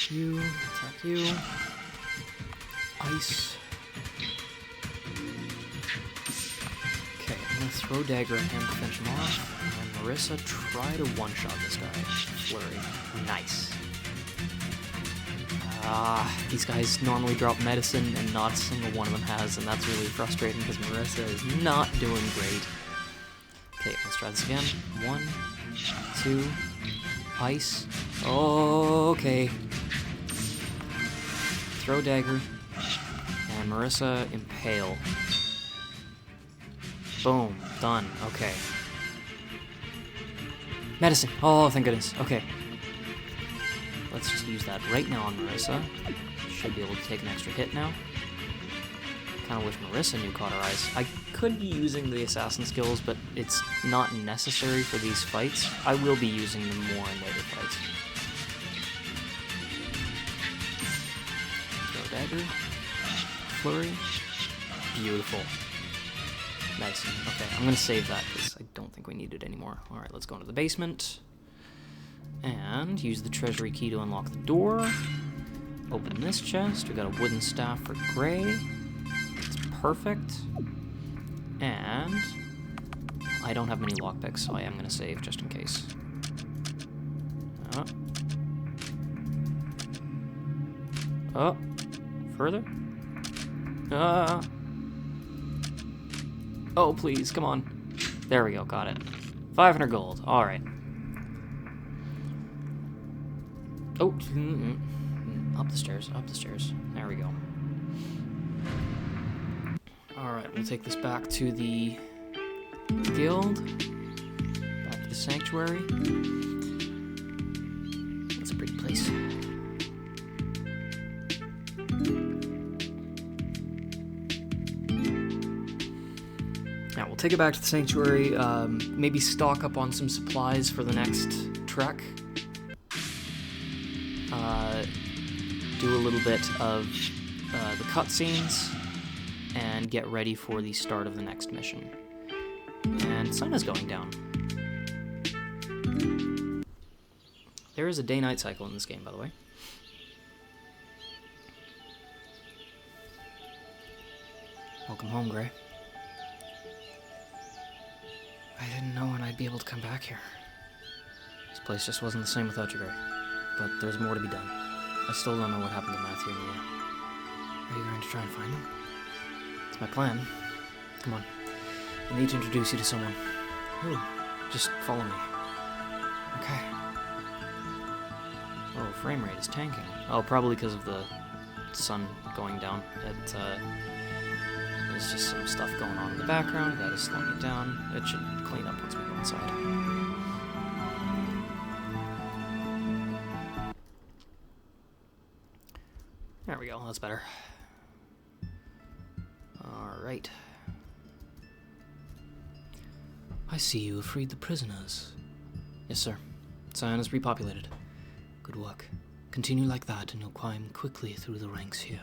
Attack you. Ice. Okay, I'm gonna throw dagger at him to finish him off. And Marissa, try to one-shot this guy. Flurry. Nice. These guys normally drop medicine and not a single one of them has, and that's really frustrating because Marissa is not doing great. Okay, let's try this again. 1, 2, ice. Okay. Throw dagger, and Marissa impale. Boom, done, okay. Medicine, oh thank goodness, okay. Let's just use that right now on Marissa. Should be able to take an extra hit now. Kinda wish Marissa knew Cauterize. I could be using the assassin skills, but it's not necessary for these fights. I will be using them more in later fights. Dagger, flurry, beautiful, nice. Okay, I'm gonna save that because I don't think we need it anymore. All right, let's go into the basement and use the treasury key to unlock the door. Open this chest. We got a wooden staff for Gray. It's perfect. And I don't have many lockpicks, so I am gonna save just in case. Oh. Further? Oh, please, come on. There we go, got it. 500 gold, alright. Oh, up the stairs, There we go. Alright, we'll take this back to the guild. Back to the sanctuary. That's a pretty place. Now, we'll take it back to the sanctuary, maybe stock up on some supplies for the next trek. Do a little bit of the cutscenes, and get ready for the start of the next mission. And sun is going down. There is a day-night cycle in this game, by the way. Welcome home, Gray. I didn't know when I'd be able to come back here. This place just wasn't the same without you, Gray. But there's more to be done. I still don't know what happened to Matthew and Leah. Are you going to try and find them? It's my plan. Come on. I need to introduce you to someone. Who? Just follow me. Okay. Oh, frame rate is tanking. Oh, probably because of the sun going down. There's just some stuff going on in the background. That is slowing it down. It should clean up once we go inside. There we go, that's better. Alright. I see you have freed the prisoners. Yes, sir. Zion is repopulated. Good work. Continue like that and you'll climb quickly through the ranks here.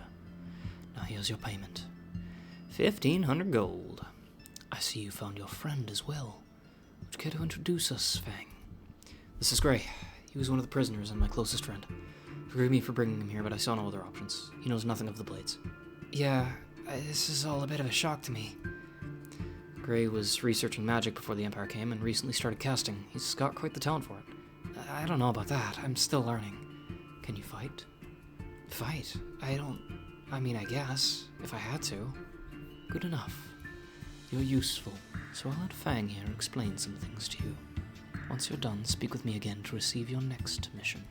Now here's your payment. 1,500 gold. I see you found your friend as well. Would you care to introduce us, Fang? This is Gray. He was one of the prisoners and my closest friend. Forgive me for bringing him here, but I saw no other options. He knows nothing of the Blades. Yeah, this is all a bit of a shock to me. Gray was researching magic before the Empire came and recently started casting. He's got quite the talent for it. I don't know about that. I'm still learning. Can you fight? Fight? I mean, I guess, if I had to. Good enough. You're useful, so I'll let Fang here explain some things to you. Once you're done, speak with me again to receive your next mission.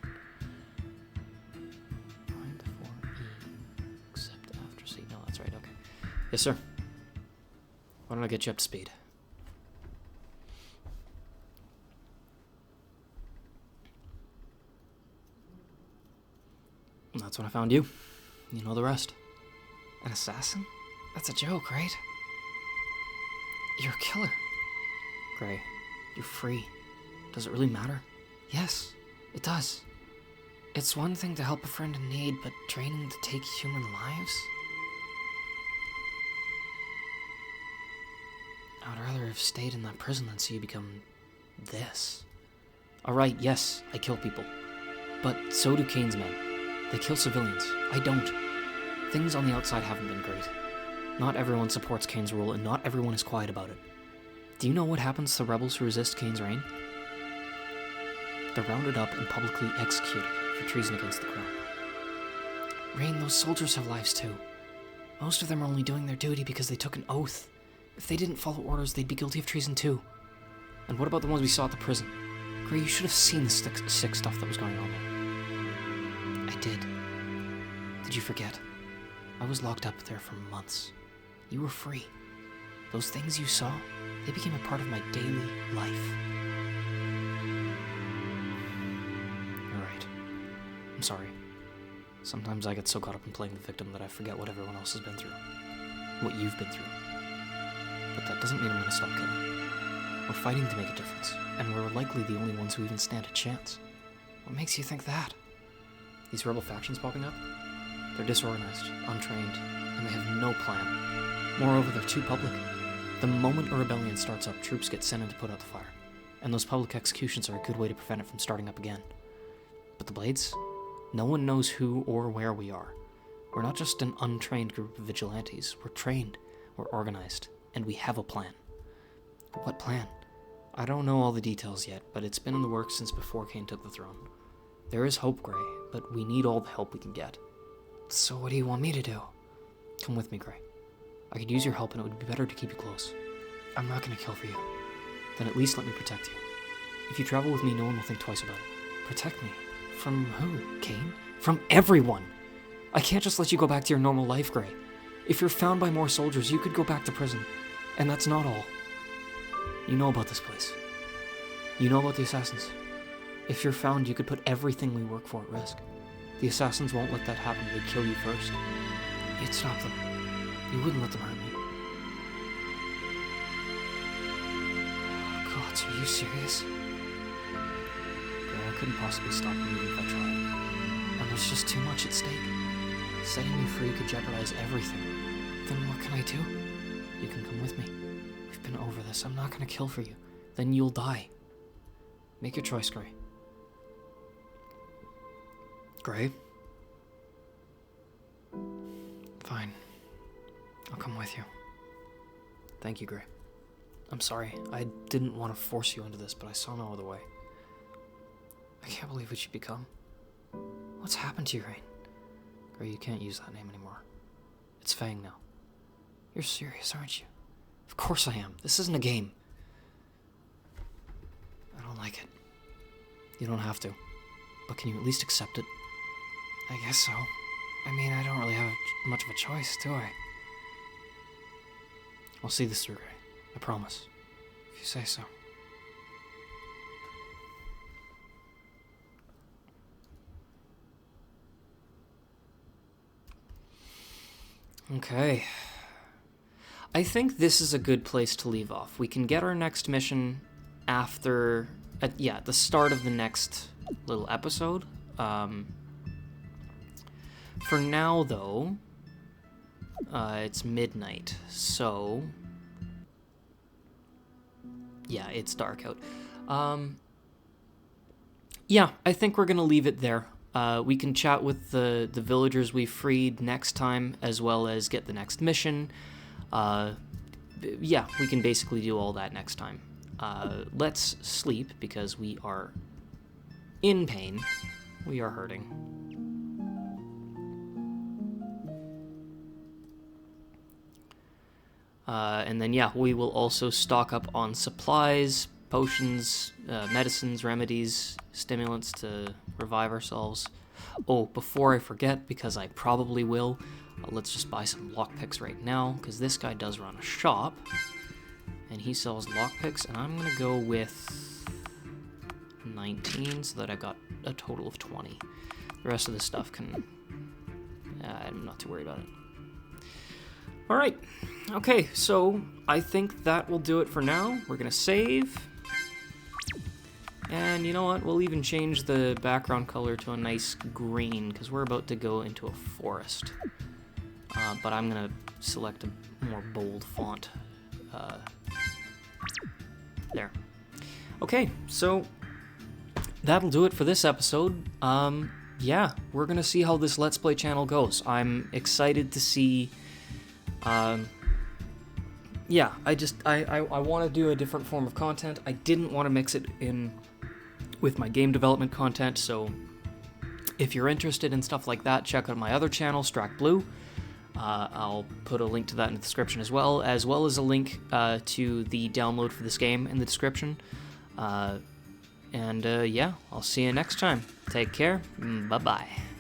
Except after C. No, that's right, okay. Yes, sir. Why don't I get you up to speed? That's when I found you. You know the rest. An assassin? That's a joke, right? You're a killer. Gray, you're free. Does it really matter? Yes, it does. It's one thing to help a friend in need, but training to take human lives? I would rather have stayed in that prison than see you become this. Alright, yes, I kill people. But so do Kane's men. They kill civilians. I don't. Things on the outside haven't been great. Not everyone supports Kane's rule, and not everyone is quiet about it. Do you know what happens to rebels who resist Kane's reign? They're rounded up and publicly executed for treason against the crown. Rain, those soldiers have lives too. Most of them are only doing their duty because they took an oath. If they didn't follow orders, they'd be guilty of treason too. And what about the ones we saw at the prison? Gray, you should have seen the sick stuff that was going on there. I did. Did you forget? I was locked up there for months. You were free. Those things you saw, they became a part of my daily life. You're right. I'm sorry. Sometimes I get so caught up in playing the victim that I forget what everyone else has been through. What you've been through. But that doesn't mean I'm gonna stop killing. We're fighting to make a difference, and we're likely the only ones who even stand a chance. What makes you think that? These rebel factions popping up? They're disorganized, untrained, and they have no plan. Moreover, they're too public. The moment a rebellion starts up, troops get sent in to put out the fire. And those public executions are a good way to prevent it from starting up again. But the Blades? No one knows who or where we are. We're not just an untrained group of vigilantes. We're trained, we're organized, and we have a plan. What plan? I don't know all the details yet, but it's been in the works since before Kane took the throne. There is hope, Gray, but we need all the help we can get. So what do you want me to do? Come with me, Gray. I could use your help and it would be better to keep you close. I'm not gonna kill for you. Then at least let me protect you. If you travel with me, no one will think twice about it. Protect me. From who, Kane? From everyone! I can't just let you go back to your normal life, Gray. If you're found by more soldiers, you could go back to prison. And that's not all. You know about this place. You know about the assassins. If you're found, you could put everything we work for at risk. The assassins won't let that happen. They'd kill you first. You'd stop them. You wouldn't let them hurt me. God, are you serious? Gray, I couldn't possibly stop you even if I tried. And there's just too much at stake. Setting me free could jeopardize everything. Then what can I do? You can come with me. We've been over this. I'm not gonna kill for you. Then you'll die. Make your choice, Gray. Gray? Fine. I'll come with you. Thank you, Gray. I'm sorry. I didn't want to force you into this, but I saw no other way. I can't believe what you've become. What's happened to you, Rain? Gray, you can't use that name anymore. It's Fang now. You're serious, aren't you? Of course I am. This isn't a game. I don't like it. You don't have to. But can you at least accept it? I guess so. I mean, I don't really have much of a choice, do I? I'll see this through, Gray. I promise. If you say so. Okay. I think this is a good place to leave off. We can get our next mission after... at the start of the next little episode. For now, though, it's midnight, so... yeah, it's dark out. Yeah, I think we're gonna leave it there. We can chat with the villagers we freed next time, as well as get the next mission. Yeah, we can basically do all that next time. Let's sleep, because we are in pain. We are hurting. And then, yeah, we will also stock up on supplies, potions, medicines, remedies, stimulants to revive ourselves. Oh, before I forget, because I probably will, let's just buy some lockpicks right now, because this guy does run a shop, and he sells lockpicks, and I'm going to go with 19, so that I got a total of 20. The rest of this stuff can... I'm not too worried about it. Alright, okay, so I think that will do it for now. We're gonna save. And you know what, we'll even change the background color to a nice green, because we're about to go into a forest. But I'm gonna select a more bold font. There. Okay, so that'll do it for this episode. Yeah, we're gonna see how this Let's Play channel goes. I'm excited to see... yeah, I want to do a different form of content. I didn't want to mix it in with my game development content, so if you're interested in stuff like that, check out my other channel, Strack Blue. I'll put a link to that in the description as well as a link to the download for this game in the description. Yeah, I'll see you next time. Take care. Bye-bye.